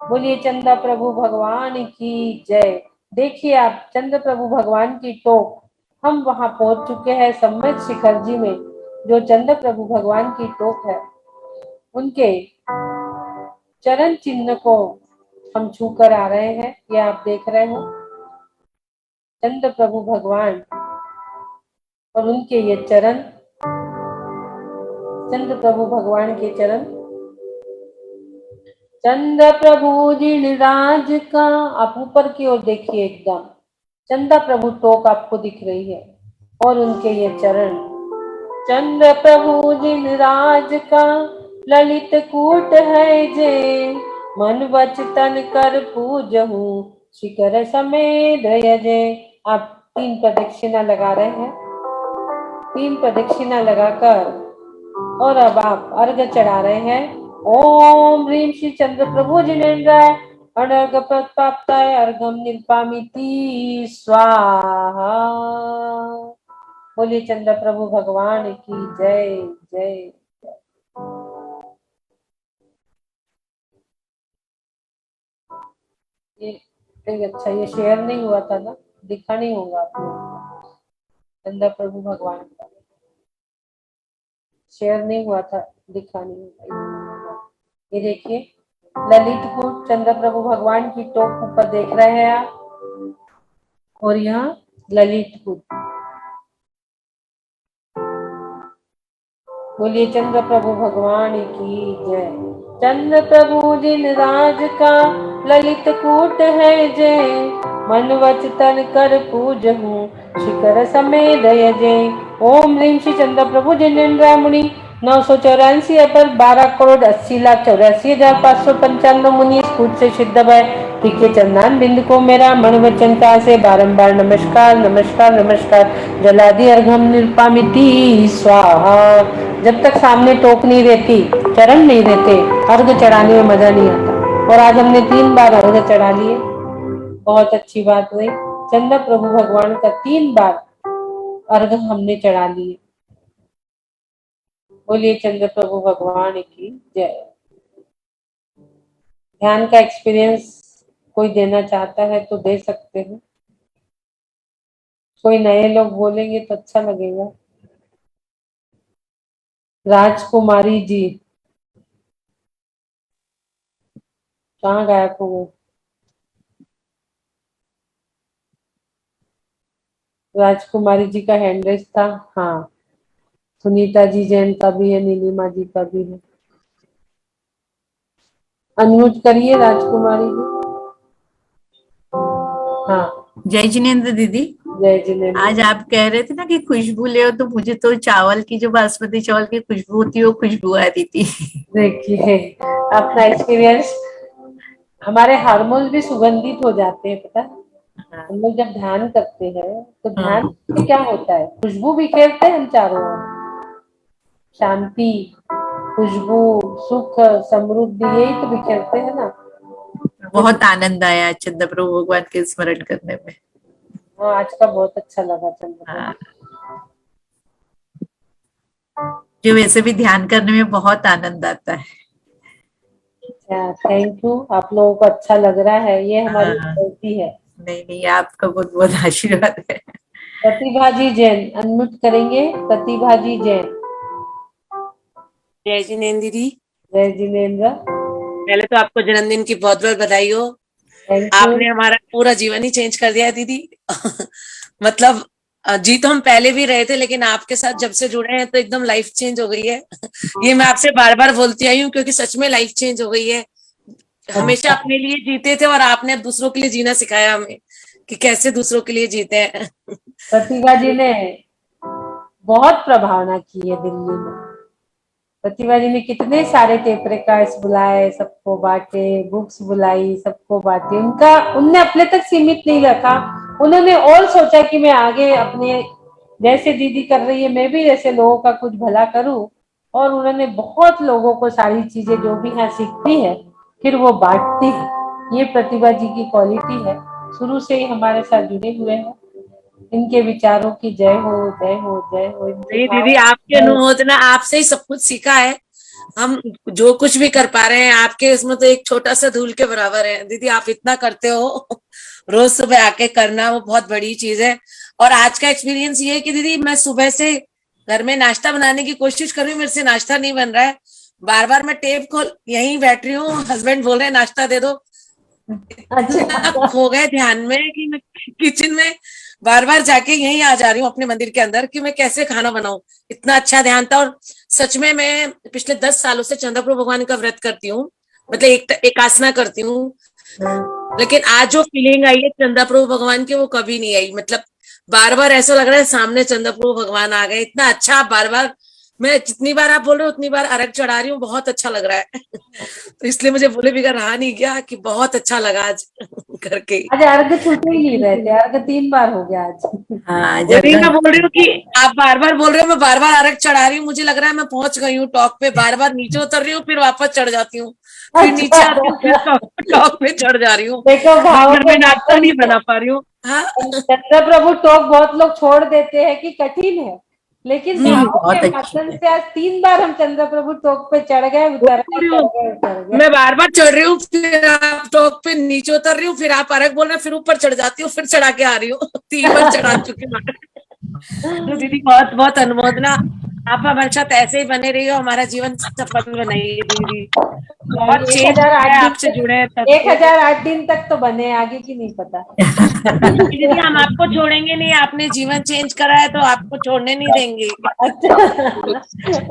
बोलिए चंद्र प्रभु भगवान की जय। देखिए आप चंद्र प्रभु भगवान की टोक, हम वहां पहुंच चुके हैं सम्मेत शिखर जी में। जो चंद्र प्रभु भगवान की टोक है, उनके चरण चिन्ह को हम छू कर आ रहे हैं। ये आप देख रहे हो चंद्र प्रभु भगवान और उनके ये चरण। चंद्र प्रभु भगवान के चरण। चंद्र प्रभु जिन राज का, आप ऊपर की ओर देखिए एकदम चंद्र प्रभु टोक आपको दिख रही है और उनके ये चरण। चंद्र प्रभु जिन राज का ललित कूट है जे। मन वच तन कर पूजहु शिखर समेत यजे। आप 3 प्रदक्षिणा लगा रहे हैं। 3 प्रदक्षिणा लगाकर और अब आप अर्घ चढ़ा रहे हैं। ओम ह्रीम श्री चंद्र प्रभु जिनेन्द्राय अनर्घ प्रत्याप्ताय अर्घम निर्पामिति स्वाहा। बोलिए चंद्र प्रभु भगवान की जय जय। ये अच्छा, ये शेयर नहीं हुआ था ना, दिखा नहीं होगा आपको। चंद्र प्रभु भगवान का शेयर नहीं हुआ था, दिखा नहीं होगा। ये देखिए ललित कूट चंद्र प्रभु भगवान की टोप ऊपर देख रहे हैं आप, और यहाँ ललित कूट। बोलिए चंद्र प्रभु भगवान की जय। चंद्र प्रभु जिन राज का ललित कूट है जय, मन वच तन कर पूजहूँ शिखर समेत जय। ओम ह्रीं श्री चंद्र प्रभु जिनेन्द्र मुनि 984 पर 12,80,84,595 मुनि स्फूट से सिद्ध भय। टीके चंदन बिंद को मेरा मन वचन का से बारंबार नमस्कार नमस्कार नमस्कार। जलादि अर्घम निरुपामिति स्वाहा। जब तक सामने टोक नहीं रहती, चरण नहीं रहते, अर्घ चढ़ाने में मजा नहीं आता। और आज हमने 3 बार अर्घ चढ़ा लिए, बहुत अच्छी बात हुई। चंद्र प्रभु भगवान का 3 बार अर्घ हमने चढ़ा लिए। बोलिए चंद्र प्रभु भगवान की जय। ध्यान का एक्सपीरियंस कोई देना चाहता है तो दे सकते हैं। कोई नए लोग बोलेंगे तो अच्छा लगेगा। राजकुमारी जी कहाँ गायब हो गए? राजकुमारी जी का हैंड रेस था। हाँ, सुनीता जी जैन का भी है, नीलिमा जी का भी है। अनम्यूट करिए राजकुमारी जी। हाँ, जय जिनेन्द्र दीदी। जय जिनेन्द्र। आज आप कह रहे थे ना कि खुशबू ले, तो मुझे तो चावल की, जो बासमती चावल की खुशबू होती है, वो खुशबू आ रही थी। देखिए अपना एक्सपीरियंस, हमारे हार्मोन भी सुगंधित हो जाते हैं, पता है? हम लोग जब ध्यान करते हैं तो ध्यान में क्या होता है, खुशबू बिखेरते हैं हम चारों ओर। शांति, खुशबू, सुख, समृद्धि, यही तो बिखेरते हैं ना। बहुत आनंद आया चंद्र प्रभु भगवान के स्मरण करने में। हाँ, आज का बहुत अच्छा लगा चंद्र। जो वैसे भी ध्यान करने में बहुत आनंद आता है। थैंक यू, आप लोगों को अच्छा लग रहा है, ये हमारी गलती है। नहीं नहीं, आपका बहुत बहुत आशीर्वाद है। प्रतिभा जी जैन अनम्यूट करेंगे। प्रतिभा जी जैन। जय जिनेन्द्र दीदी। जय जिनेन्द्र। पहले तो आपको जन्मदिन की बहुत बहुत बधाई हो। आपने हमारा पूरा जीवन ही चेंज कर दिया है दीदी। मतलब जी तो हम पहले भी रहे थे, लेकिन आपके साथ जब से जुड़े हैं तो एकदम लाइफ चेंज हो गई है। ये मैं आपसे बार बार बोलती आई हूँ, क्योंकि सच में लाइफ चेंज हो गई है। हमेशा अपने लिए जीते थे और आपने दूसरों के लिए जीना सिखाया हमें कि कैसे दूसरों के लिए जीते हैं। प्रतिभा जी ने बहुत प्रभावना की है दिल्ली में। प्रतिभा जी ने कितने सारे टेप रिकॉर्ड्स बुलाए, सबको बांटे, बुक्स बुलाई, सबको बांटे। उनने अपने तक सीमित नहीं रखा, उन्होंने और सोचा कि मैं आगे अपने जैसे दीदी कर रही है, मैं भी ऐसे लोगों का कुछ भला करूं। और उन्होंने बहुत लोगों को सारी चीजें जो भी यहाँ सीखती है फिर वो बांटती है। ये प्रतिभा जी की क्वालिटी है, शुरू से ही हमारे साथ जुड़े हुए हैं। इनके विचारों की जय हो, जय हो, जय हो। नहीं दीदी, आपके अनुमोदना, आपसे ही सब कुछ सीखा है। हम जो कुछ भी कर पा रहे हैं आपके इसमें तो एक छोटा सा धूल के बराबर है। दीदी आप इतना करते हो, रोज सुबह आके करना वो बहुत बड़ी चीज है। और आज का एक्सपीरियंस ये है कि दीदी मैं सुबह से घर में नाश्ता बनाने की कोशिश कर रही हूँ, मेरे से नाश्ता नहीं बन रहा है। बार बार मैं टेप खोल यहीं बैठ रही हूँ, हस्बैंड बोल रहे हैं नाश्ता दे दो। खो गए ध्यान में कि मैं किचन में बार बार जाके यहीं आ जा रही हूँ अपने मंदिर के अंदर कि मैं कैसे खाना बनाऊं। इतना अच्छा ध्यान था। और सच में मैं पिछले 10 सालों से चंद्र प्रभु भगवान का व्रत करती हूँ, मतलब एक आसना करती हूँ। लेकिन आज जो फीलिंग आई है चंद्र प्रभु भगवान की, वो कभी नहीं आई। मतलब बार बार ऐसा लग रहा है सामने चंद्र प्रभु भगवान आ गए। इतना अच्छा, बार बार मैं जितनी बार आप बोल रहे हो उतनी बार अर्घ चढ़ा रही हूँ, बहुत अच्छा लग रहा है। तो इसलिए मुझे बोले बिगड़ रहा नहीं गया कि बहुत अच्छा लगा आज करके। आज अर्घ छूटे ही नहीं रहते, अर्घ 3 बार हो गया आज। हाँ, मैं बोल रही हूँ कि आप बार बार बोल रहे हो, मैं बार बार अर्घ चढ़ा रही हूँ। मुझे लग रहा है मैं पहुंच गई हूँ टॉप पे। बार बार नीचे उतर रही हूँ, फिर वापस चढ़ जाती हूँ, फिर नीचे आती हूँ, फिर टॉप पे चढ़ जा रही हूँ। देखो भाव में नाश्ता नहीं बना पा रही हूँ। हाँ, चंद्र प्रभु टोक बहुत लोग छोड़ देते हैं कि कठिन है, लेकिन भाव के माध्यम से आज 3 बार हम चंद्र प्रभु टोक पे चढ़ गए, उतर गए। मैं बार बार चढ़ रही हूँ, फिर आप टॉप पे नीचे उतर रही हूँ, फिर आप अर्घ बोल रहे, फिर ऊपर चढ़ जाती हूँ, फिर चढ़ा के आ रही हूँ। 3 बार चढ़ा चुकी हूँ। तो दीदी बहुत बहुत अनुमोदना। आप हमारे साथ ऐसे ही बने रहिए, हमारा जीवन सफल बनाइए दीदी। बहुत एक चेंज हजार आठ है दिन आपसे जुड़े हैं तब तक, से। 1008 दिन तक तो बने, आगे की नहीं पता। दीदी हम आपको छोड़ेंगे नहीं, आपने जीवन चेंज करा है तो आपको छोड़ने नहीं देंगे। अच्छा,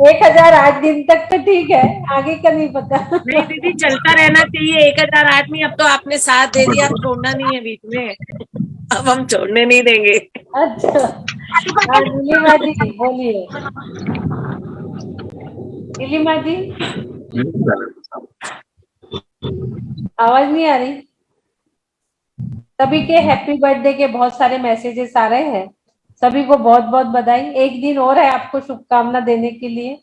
1008 दिन तक तो ठीक है, आगे का नहीं पता। नहीं दीदी, चलता रहना चाहिए। 1008 नहीं, अब तो आपने साथ दे दिया, अब छोड़ना नहीं है बीच में। अब हम छोड़ने नहीं देंगे। अच्छा, हाँ नीलिमा जी बोलिए। नीलिमा जी आवाज नहीं आ रही। सभी के हैप्पी बर्थडे के बहुत सारे मैसेजेस आ रहे हैं। सभी को बहुत बहुत बधाई। एक दिन और है आपको शुभकामना देने के लिए।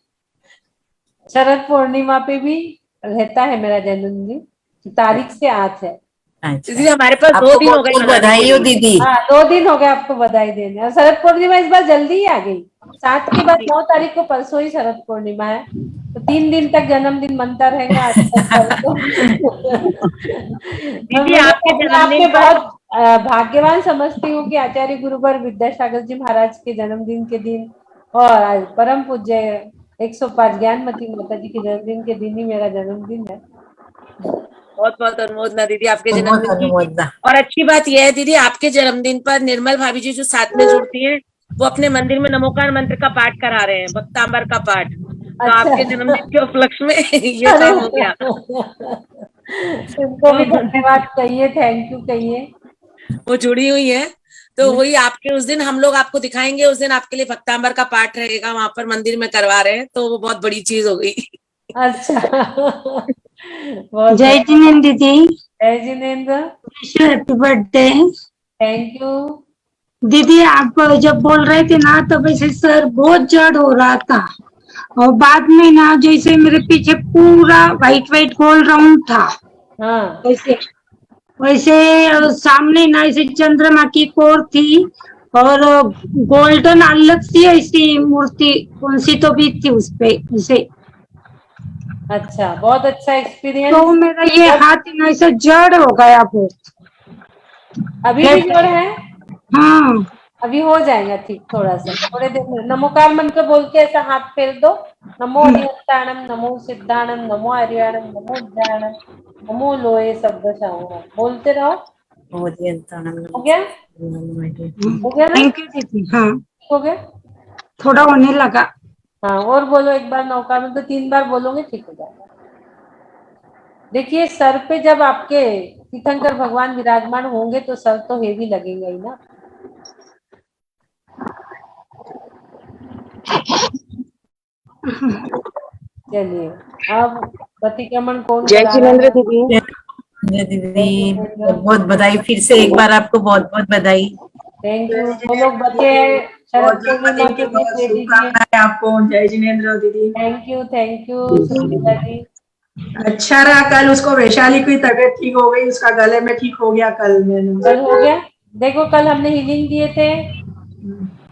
शरद पूर्णिमा पे भी रहता है मेरा जन्मदिन, तारीख से आज है। दीदी हमारे पास 2 आपको दिन हो बहुत गए बहुत मनाने बधाई के हो लिए। दीदी। हाँ 2 दिन हो गए आपको बधाई देने। और शरद पूर्णिमा इस बार जल्दी ही आ गई। 7 के बाद 9 तारीख को, परसों ही शरद पूर्णिमा है, तो 3 दिन तक जन्मदिन मनता रहेगा आज तक कल को। मैं दीदी मुझे आपके अपने आप जन्मदिन में पर बहुत भाग्यवान समझती हूँ कि आचार्य गुरुवर विद्यासागर जी महाराज के जन्मदिन के दिन और आज परम पूज्य 105 ज्ञानमती माता जी के जन्मदिन के दिन ही मेरा जन्मदिन है। बहुत बहुत अनुमोदना दीदी आपके बहुत जन्मदिन की। अनुमोदना। और अच्छी बात यह है दीदी, आपके जन्मदिन पर निर्मल भाभी जी जो साथ में जुड़ती हैं, वो अपने मंदिर में नमोकार मंत्र का पाठ करा रहे हैं, भक्तांबर का पाठ। तो अच्छा। आपके जन्मदिन के उपलक्ष्य में ये अरे काम हो गया। उनको भी तो धन्यवाद कहिए, थैंक यू कहिए। वो जुड़ी हुई है। तो वही आपके उस दिन हम लोग आपको दिखाएंगे, उस दिन आपके लिए भक्तांबर का पाठ रहेगा, वहां पर मंदिर में करवा रहे हैं, तो वो बहुत बड़ी चीज हो गई। अच्छा। बहुत जय जिनेन्द्र दीदी, जय Jinendra. Happy birthday. Thank you. दीदी आप जब बोल रहे थे ना तो वैसे सर बहुत जड़ हो रहा था, और बाद में ना जैसे मेरे पीछे पूरा वाइट वाइट गोल राउंड था, हाँ वैसे वैसे सामने ना ऐसे चंद्रमा की कोर थी, और गोल्डन अलग सी ऐसी मूर्ति कौन सी तो भी थी उस पे ऐसे। अच्छा, बहुत अच्छा तो एक्सपीरियंस। मेरा ये हाथ ना ऐसे जड़ हो गया बहुत। अभी भी जोड़ है? हाँ अभी हो जाएगा ठीक, थोड़ा सा थोड़े देर में नमोकार मंत्र बोल के ऐसा हाथ फेर दो। नमो अरिहंताणम, नमो सिद्धाणम, नमो हरियाणम, नमो उज्जाणम, नमो लोए शब्द शाहूणम, बोलते रहो। हो गया? हो गया ना? थैंक यू दीदी। हाँ हो गया? थोड़ा होने लगा। हाँ और बोलो एक बार, नौकार मंत्र 3 बार बोलोगे ठीक हो जाएगा। देखिए सर पे जब आपके तीर्थंकर भगवान विराजमान होंगे तो सर तो हेवी लगेगा ही ना। चलिए अब प्रतिक्रमण कौन जय करा रहा जिनेन्द्र है? दीदी। जय दीदी, बहुत बहुत बधाई, फिर से एक बार आपको बहुत बहुत बधाई। Thank you. जो लोग बचे हैं शरद पूर्णिमा के दिन दे दीजिए। शुभकामनाएं आपको। जय जिनेन्द्र दीदी। Thank you Sunita ji. अच्छा रहा, कल उसको वैशाली की तबीयत ठीक हो गई, उसका गले में ठीक हो गया कल मैंने। कल हो गया? देखो कल हमने हीलिंग दिए थे,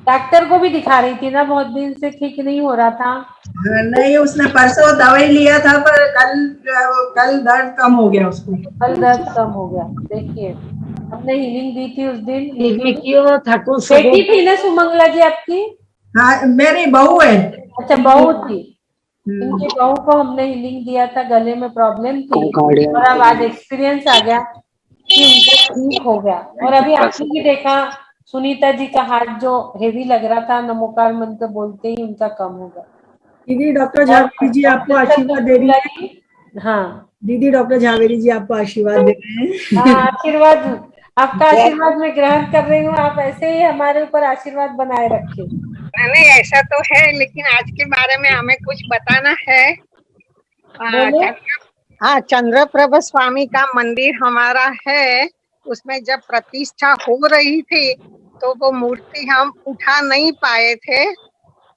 डॉक्टर को भी दिखा रही थी ना, बहुत दिन से ठीक नहीं हो रहा था। नहीं उसने परसों दवाई लिया था, पर कल दर्द कम हो गया उसको। कल दर्द कम हो गया। देखिए हमने हीलिंग दी थी उस दिन। क्यों ठाकुर बेटी थी ना सुमंगला जी आपकी? हाँ मेरी बहू है। अच्छा बहू थी। इनकी बहू को हमने हीलिंग दिया था, गले में प्रॉब्लम थी और अब आज एक्सपीरियंस आ गया कि उनका ठीक हो गया। और अभी आपने भी देखा सुनीता जी का हाथ जो हेवी लग रहा था, नमोकार मंत्र बोलते ही उनका कम हो गया। दीदी डॉक्टर झावेरी जी आपको आशीर्वाद दे रही है। हाँ दीदी डॉक्टर झावेरी जी आपको आशीर्वाद दे रहे हैं। हाँ, आशीर्वाद आपका आशीर्वाद मैं ग्रहण कर रही हूँ। आप ऐसे ही हमारे ऊपर आशीर्वाद बनाए रखें। नहीं ऐसा तो है, लेकिन आज के बारे में हमें कुछ बताना है। बोलो। हाँ, चंद्रप्रभ स्वामी का मंदिर हमारा है, उसमें जब प्रतिष्ठा हो रही थी तो वो मूर्ति हम उठा नहीं पाए थे,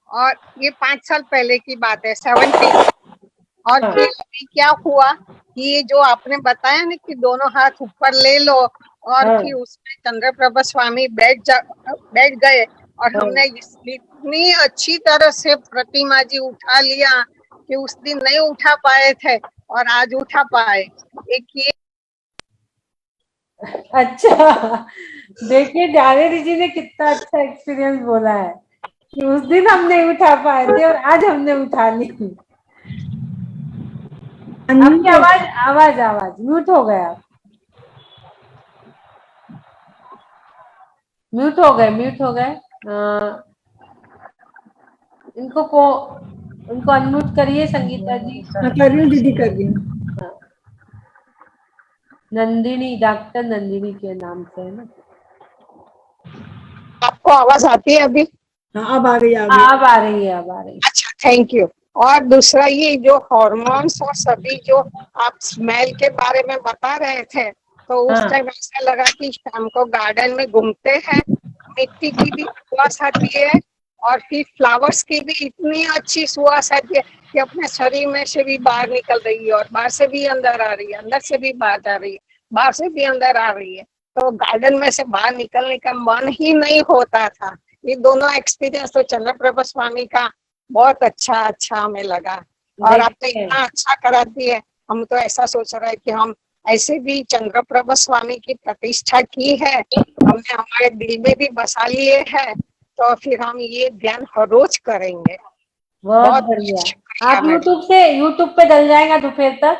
और ये 5 साल पहले की बात है, 70। और फिर अभी क्या हुआ कि ये जो आपने बताया ना कि दोनों हाथ ऊपर ले लो, और फिर उसमें चंद्रप्रभ स्वामी बैठ गए, और हमने इतनी अच्छी तरह से प्रतिमा जी उठा लिया कि उस दिन नहीं उठा पाए थे और आज उठा पाए। एक ये अच्छा देखिए जावेरी जी ने कितना अच्छा एक्सपीरियंस बोला है उस दिन हम नहीं उठा पाए थे और आज हमने उठा ली। आपकी आवाज आवाज आवाज म्यूट हो गया, म्यूट हो गए, म्यूट हो गए। इनको अनम्यूट करिए संगीता जी। मैं कर रही हूँ दीदी, कर रही हूँ। नंदिनी, डॉक्टर नंदिनी के नाम से है ना। आपको आवाज आती है अभी? हाँ अब आ गई, आ गई। अब आ रही है, अब आ रही है। अच्छा, थैंक यू। और दूसरा ये जो हॉर्मोन्स और सभी जो आप स्मेल के बारे में बता रहे थे, तो उस हाँ। टाइम ऐसा लगा कि शाम को गार्डन में घूमते हैं, मिट्टी की भी सुवास आती है और फिर फ्लावर्स की भी इतनी अच्छी सुवास आती है कि अपने शरीर में से भी बाहर निकल रही है और बाहर से भी अंदर आ रही है, अंदर से भी बाहर जा रही है, बाहर से भी अंदर आ रही है। तो गार्डन में से बाहर निकलने का मन ही नहीं होता था। ये दोनों एक्सपीरियंस तो चंद्रप्रभा स्वामी का बहुत अच्छा हमें लगा। और आप तो देखिए। इतना अच्छा कराती है, हम तो ऐसा सोच रहे हैं कि हम ऐसे भी चंद्रप्रभा स्वामी की प्रतिष्ठा की है, हमने हमारे दिल में भी बसा लिए है, तो फिर हम ये ध्यान हर रोज करेंगे। बहुत बढ़िया। शुक्रिया आप मैडम। यूट्यूब पे डल जाएगा दोपहर तक,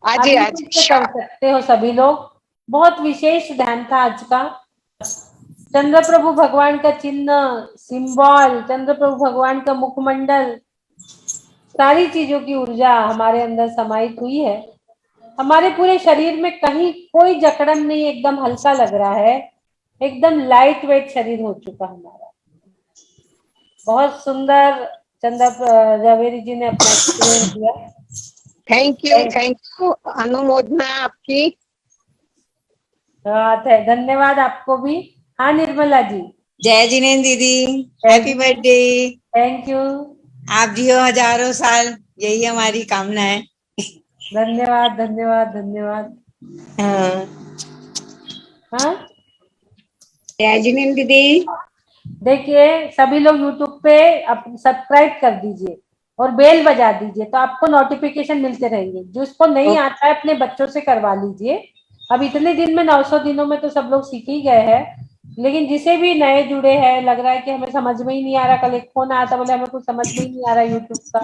आज आप ही आज यूट्यूब पे कर सकते हो सभी लोग। बहुत विशेष ध्यान था आज का। चंद्र प्रभु भगवान का चिन्ह, सिंबल, चंद्र प्रभु भगवान का मुखमंडल, सारी चीजों की ऊर्जा हमारे अंदर समाहित हुई है। हमारे पूरे शरीर में कहीं कोई जकड़न नहीं, एकदम हल्का लग रहा है, एकदम लाइट वेट शरीर हो चुका हमारा। बहुत सुंदर चंद्र जवेरी जी ने अपना एक्सपीरियंस दिया। थैंक यू अनुमोदना आपकी। धन्यवाद आपको भी। हाँ निर्मला जी। जय जिनेन्द्र दीदी, हैप्पी बर्थडे। Thank you. आप जियो हजारों साल, यही हमारी कामना है। धन्यवाद धन्यवाद धन्यवाद। हाँ, हाँ जय जिनेन्द्र दीदी। देखिए सभी लोग यूट्यूब पे सब्सक्राइब कर दीजिए और बेल बजा दीजिए, तो आपको नोटिफिकेशन मिलते रहेंगे। जिसको नहीं आता है अपने बच्चों से करवा लीजिए। अब इतने दिन में 900 दिनों में तो सब लोग सीख ही गए हैं, लेकिन जिसे भी नए जुड़े हैं, लग रहा है कि हमें समझ में ही नहीं आ रहा, कल एक फोन आया था बोले हमें कुछ समझ में ही नहीं आ रहा यूट्यूब का,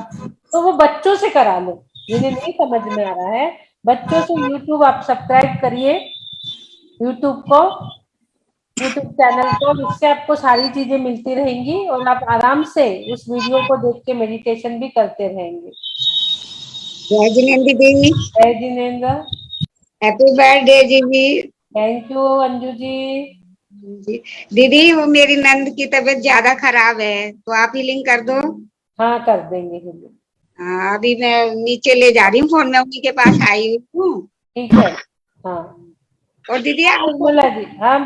तो वो बच्चों से करा लो। जिन्हें नहीं समझ में आ रहा है बच्चों से यूट्यूब आप सब्सक्राइब करिए, यूट्यूब चैनल को। इससे आपको सारी चीजें मिलती रहेंगी और आप आराम से उस वीडियो को देख के मेडिटेशन भी करते रहेंगे। जय जिनेन्द्र दीदी। जय जिनेन्द्र। हैप्पी बर्थडे दीदी। Thank you Anju ji. दीदी वो मेरी नंद की तबीयत ज्यादा खराब है, तो आप ही लिंक कर दो। हाँ कर देंगे। हाँ, अभी मैं नीचे ले जा रही हूँ फोन, मैं उन्हीं के पास आई हूँ। ठीक है। हाँ और दीदी आप निर्मला जी, हाँ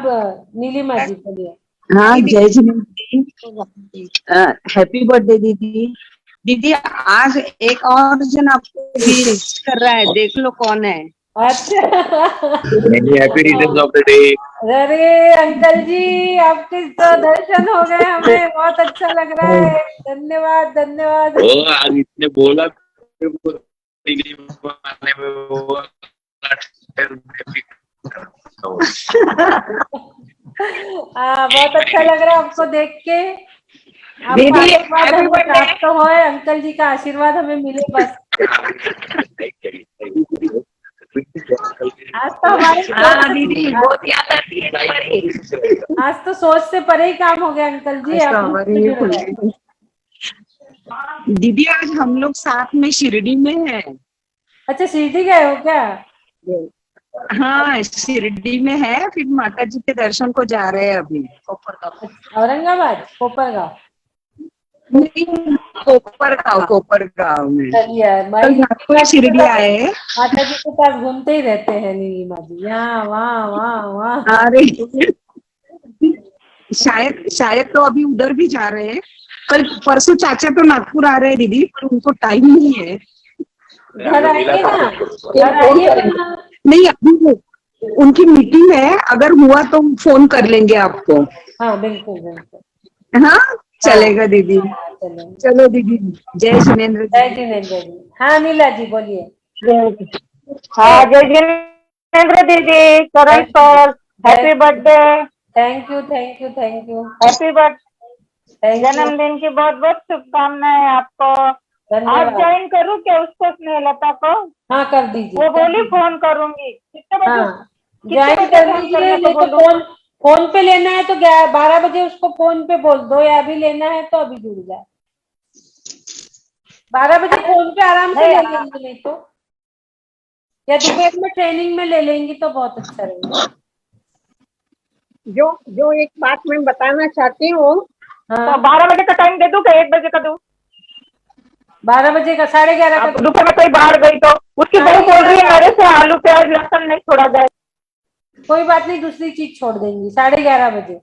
नीलिमा जी बोलिए। हाँ जय जिनेन्द्र, हैप्पी बर्थडे दीदी। दीदी आज एक और जन आपको विश कर रहा है, देख लो कौन है। अच्छा happy returns of the day. अरे अंकल जी आपके तो दर्शन हो गए, हमें बहुत अच्छा लग रहा है। धन्यवाद धन्यवाद। आज इसने बोला बहुत अच्छा लग रहा है आपको देख के। आपका आशीर्वाद हमें प्राप्त हो, अंकल जी का आशीर्वाद हमें मिले बस। आज तो हमारे दीदी बहुत याद आती है। आज तो सोच से परे ही काम हो गया अंकल जी। आप दीदी आज हम लोग साथ में शिरडी में हैं। अच्छा शिरडी गए हो क्या? हाँ शिरडी में है, फिर माता जी के दर्शन को जा रहे हैं अभी। औरंगाबाद कोपरगांव कोपरगांव में। चलिए शिरडी आए हैं, माता जी के पास घूमते ही रहते हैं नीलिमा जी, यहाँ वहाँ वहाँ वहाँ। अरे शायद तो अभी उधर भी जा रहे हैं। कल परसों चाचा तो नागपुर आ रहे हैं दीदी, पर उनको टाइम नहीं है। घर आइए ना, घर आइए ना। नहीं अभी उनकी मीटिंग है, अगर हुआ तो फोन कर लेंगे आपको। हाँ बिल्कुल बिल्कुल। हाँ चलेगा दीदी। चलो चलो दीदी, जय जिनेन्द्र। जय जिनेन्द्र जी। हाँ नीला जी बोलिए। हाँ जय जिनेन्द्र दीदी, Karan sir happy birthday. Thank you thank you thank you. Happy birthday. Thank you, जन्मदिन की बहुत बहुत शुभकामनाएं आपको। आप धन्यवाद। ज्वाइन करूँ क्या उसको, स्नेहलता को? हाँ कर दीजिए, वो बोली फोन करूंगी। कितने बजे? हाँ कितने ज्वाइन बजे कर फोन दीजिए। करने को नहीं तो बोलूं? फोन पे लेना है तो 12 बजे उसको फोन पे बोल दो, या अभी लेना है तो अभी जुड़ जाए। 12 बजे फोन पे आराम से नहीं, ले लेंगे, नहीं तो या दोपहर में ट्रेनिंग में ले लेंगी तो बहुत अच्छा रहेगा। जो जो एक बात मैं बताना चाहती हूँ, तो हाँ 12 बजे का टाइम दे दूं क्या, 1 बजे का दूं? 12 बजे का, 11:30 अब का। दोपहर में कोई बाहर गई तो उसकी बहू बोल रही है मेरे से आलू प्याज लहसुन नहीं छोड़ा जाए। कोई बात नहीं, दूसरी चीज छोड़ देंगी। 11:30 बजे,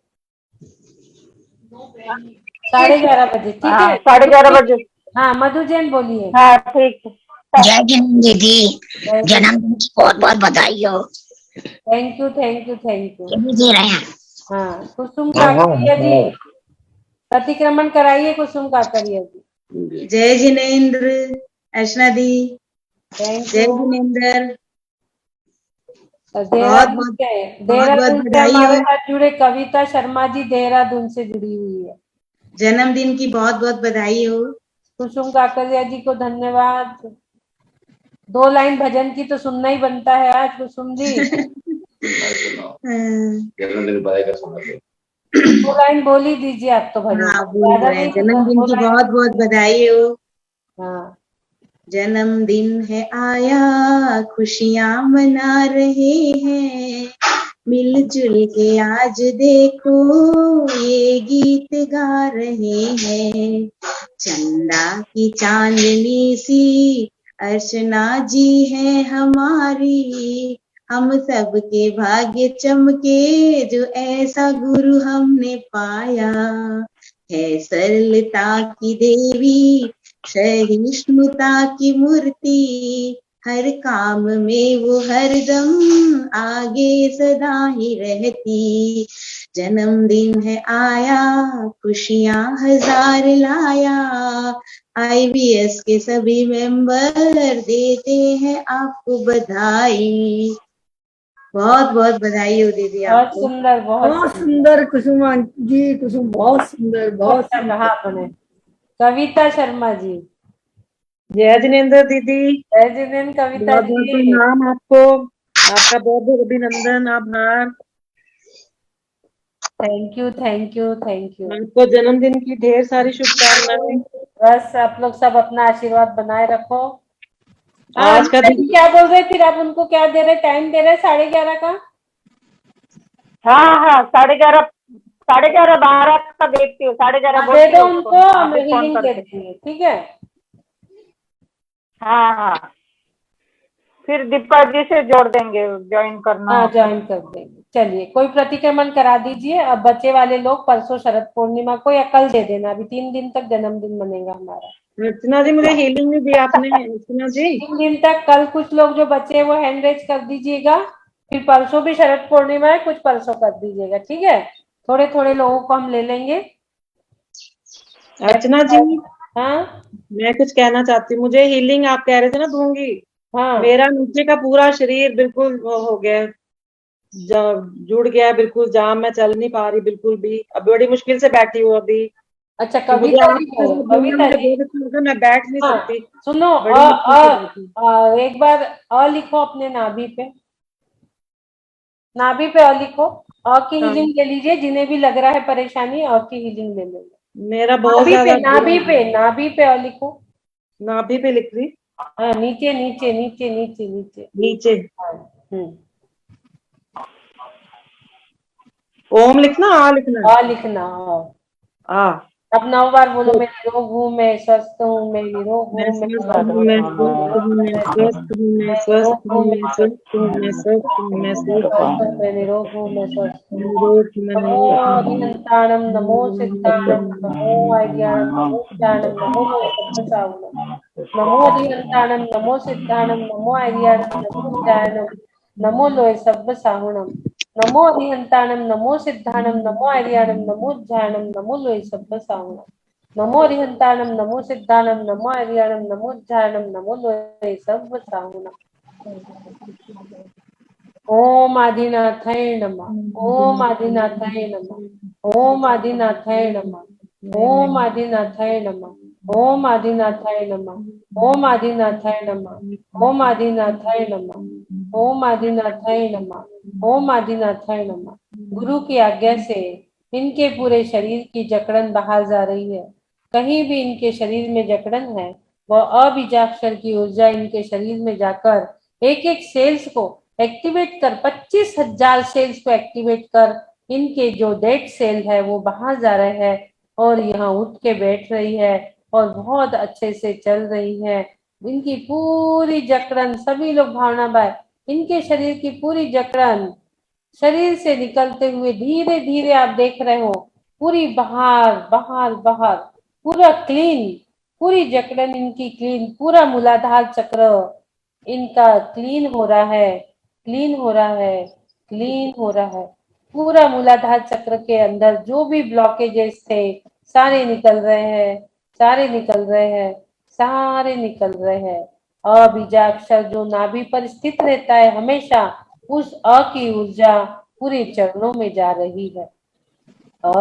11:30 बजे, ठीक हाँ, है। 11:30 बजे। हाँ मधु जैन बोलिए। हाँ ठीक है। जय जन्म दीदी, जन्मदिन की बहुत बहुत बधाई हो। Thank you thank you thank you. ये भी दे रहे हैं। हाँ कुसुम काकरिया जी, प्रतिक्रमण कराइए कुसुम काकरिया जी। जय जिनेन्द्र, अर्चना दी, थैंक जय यू। जिनेन्द्र, देहरादून बहुत से, बहुत देहरादून से बधाई हमारे हो। साथ जुड़े कविता शर्मा जी देहरादून से जुड़ी हुई है। जन्मदिन की बहुत बहुत बधाई हो। कुसुम काकरिया जी को धन्यवाद। 2 लाइन भजन की तो सुनना ही बनता है आज कुसुम जी। 2 लाइन बोल ही दीजिए आप तो भजन, हाँ बोल ज्यादा रहे हैं, नहीं तो जन्मदिन 2 की लाइन। बहुत बहुत बधाई हो। हाँ जन्मदिन है आया, खुशियां मना रहे हैं, मिलजुल के आज देखो ये गीत गा रहे हैं। चंदा की चांदनी सी अर्चना जी है हमारी, हम सबके भाग्य चमके जो ऐसा गुरु हमने पाया। है सरलता की देवी, सहिष्णुता की मूर्ति, हर काम में वो हरदम आगे सदा ही रहती। जन्मदिन है आया, खुशियां हजार लाया, IVS के सभी मेंबर देते हैं आपको बधाई। बहुत बहुत बधाई हो दीदी बहुत आपको। सुंदर, बहुत सुंदर कुसुमा जी, कुसुम बहुत सुंदर, बहुत अच्छा कहा आपने। कविता शर्मा जी, जय जिनेन्द्र दीदी, जय जिनेन्द्र कविता बहुत बहुत जी। प्रणाम आपको, आपका बहुत बहुत अभिनंदन, आभार। Thank you thank you thank you. आपको जन्मदिन की ढेर सारी शुभकामनाएं। बस आप लोग सब अपना आशीर्वाद बनाए रखो। आज का दिन क्या बोल रहे, फिर आप उनको क्या दे रहे, टाइम दे रहे 11:30 का? हाँ हाँ 11:30, 12 का देखती हूँ, 11:30 दे दो उनको, हाँ, मैं फिर फोन हीलिंग दे करती देंगे, ठीक है। हाँ हाँ, फिर दीपा जी से जोड़ देंगे, ज्वाइन करना। हाँ ज्वाइन कर देंगे। चलिए कोई प्रतिक्रमण करा दीजिए। अब बच्चे वाले लोग परसों शरद पूर्णिमा को या कल दे देना, अभी 3 दिन तक जन्मदिन मनेगा हमारा। अर्चना जी मुझे हीलिंग नहीं दी आपने, अर्चना जी। 3 दिन तक, कल कुछ लोग जो बच्चे हैं वो हैंड रेज कर दीजिएगा, फिर परसों भी शरद पूर्णिमा है, कुछ परसों कर दीजिएगा, ठीक है। थोड़े थोड़े लोगों को हम ले लेंगे। अर्चना जी हाँ मैं कुछ कहना चाहती हूँ, मुझे हीलिंग आप कह रहे थे ना दूंगी। हाँ मेरा नीचे का पूरा शरीर बिल्कुल वो हो गया, जुड़ गया बिल्कुल जाम, मैं चल नहीं पा रही बिल्कुल भी, अब बड़ी मुश्किल से बैठी हूँ अभी। अच्छा तो मुझे कविता जी आपके को, साथ बोलना कविता मुझे जी बहुत अच्छा लगा, मैं बैठ नहीं हाँ सकती, सुनो, बड़ी मुश्किल से बैठी। एक बार लिखो अपने नाभि पे, नाभि पे लिखो। की हाँ हीलिंग ले लीजिए, जिन्हें भी लग रहा है परेशानी की हीलिंग ले लेंगे। मेरा बहुत नाभि ज्यादा पे, नाभि पे, नाभि पे लिखो। नाभि पे लिख रही, हाँ नीचे नीचे नीचे नीचे नीचे नीचे हम्म, ओम लिखना, आ लिखना, लिखना। आ। अब 9 बार बोलो, मैं निरोग हूँ, मैं स्वस्थ हूँ, मैं निरोग मैं हूँ, मैं स्वस्थ स्वस्थ हूँ, हूँ, मैं स्वस्थ हूँ, मैं स्वस्थ हूँ, मैं स्वस्थ हूँ, मैं स्वस्थ हूँ, मैं स्वस्थ हूँ, मैं स्वस्थ हूँ, मैं निरोग हूँ, मैं स्वस्थ हूँ। निरोग हूँ, मैं नमो निरोग हूँ। अधिहंताणम, नमो सिद्धाणम, नमो आज्ञानम, नमो ज्ञानम, नमो सत्वसावनम। नमो अधिहंताणम, नमो सिद्धाणम, नमो आज्ञानम, नमो ज्ञानम, नमो लोय सब्ब साहुणम। नमो अधिहंताणम, नमो सिद्धाणम, नमो आर्याणम, नमो ज्ञानम, नमो लोय सब्ब साहुणम। नमो अधिहंताणम, नमो सिद्धाणम, नमो आर्याणम, नमो ज्ञानम, नमो लोय सब्ब साहुणम। ओम आदिनाथाय नमः, ओम आदिनाथाय नमः, ओम आदिनाथाय नमः, ओम आदिनाथाय नमः। ओम आदिनाथाय नमः। ओम आदिनाथाय नमः। ओम आदिनाथाय नमः। ओम आदिनाथाय नमः। ओम आदिनाथाय नमः। गुरु की आज्ञा से इनके पूरे शरीर की जकड़न बाहर जा रही है। कहीं भी इनके शरीर में जकड़न है, वह अबीजाक्षर की ऊर्जा इनके शरीर में जाकर एक एक सेल्स को एक्टिवेट कर 25,000 सेल्स को एक्टिवेट कर इनके जो डेड सेल है वो बाहर जा रहे हैं और यहाँ उठ के बैठ रही है और बहुत अच्छे से चल रही है। इनकी पूरी जकड़न, सभी लोग भावना भाई, इनके शरीर की पूरी जकड़न शरीर से निकलते हुए धीरे धीरे आप देख रहे हो पूरी बाहर बाहर बाहर, पूरा क्लीन, पूरी जकड़न इनकी क्लीन, पूरा मूलाधार चक्र इनका क्लीन हो रहा है, क्लीन हो रहा है, क्लीन हो रहा है। पूरा मूलाधार चक्र के अंदर जो भी ब्लॉकेजेस थे सारे निकल रहे हैं, सारे निकल रहे हैं, सारे निकल रहे हैं। अबीजाक्षर जो नाभि पर स्थित रहता है हमेशा, उस अ की ऊर्जा पूरे चरणों में जा रही है। अ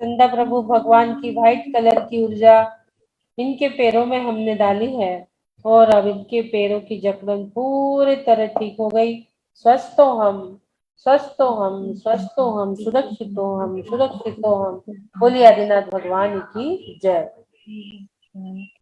चंदा प्रभु भगवान की व्हाइट कलर की ऊर्जा इनके पैरों में हमने डाली है और अब इनके पैरों की जकड़न पूरी तरह ठीक हो गई। स्वस्थ हो हम, स्वस्थ हो हम, स्वस्थ हो हम, सुरक्षित हो हम, सुरक्षित हो हम। बोलिए आदिनाथ भगवान की जय।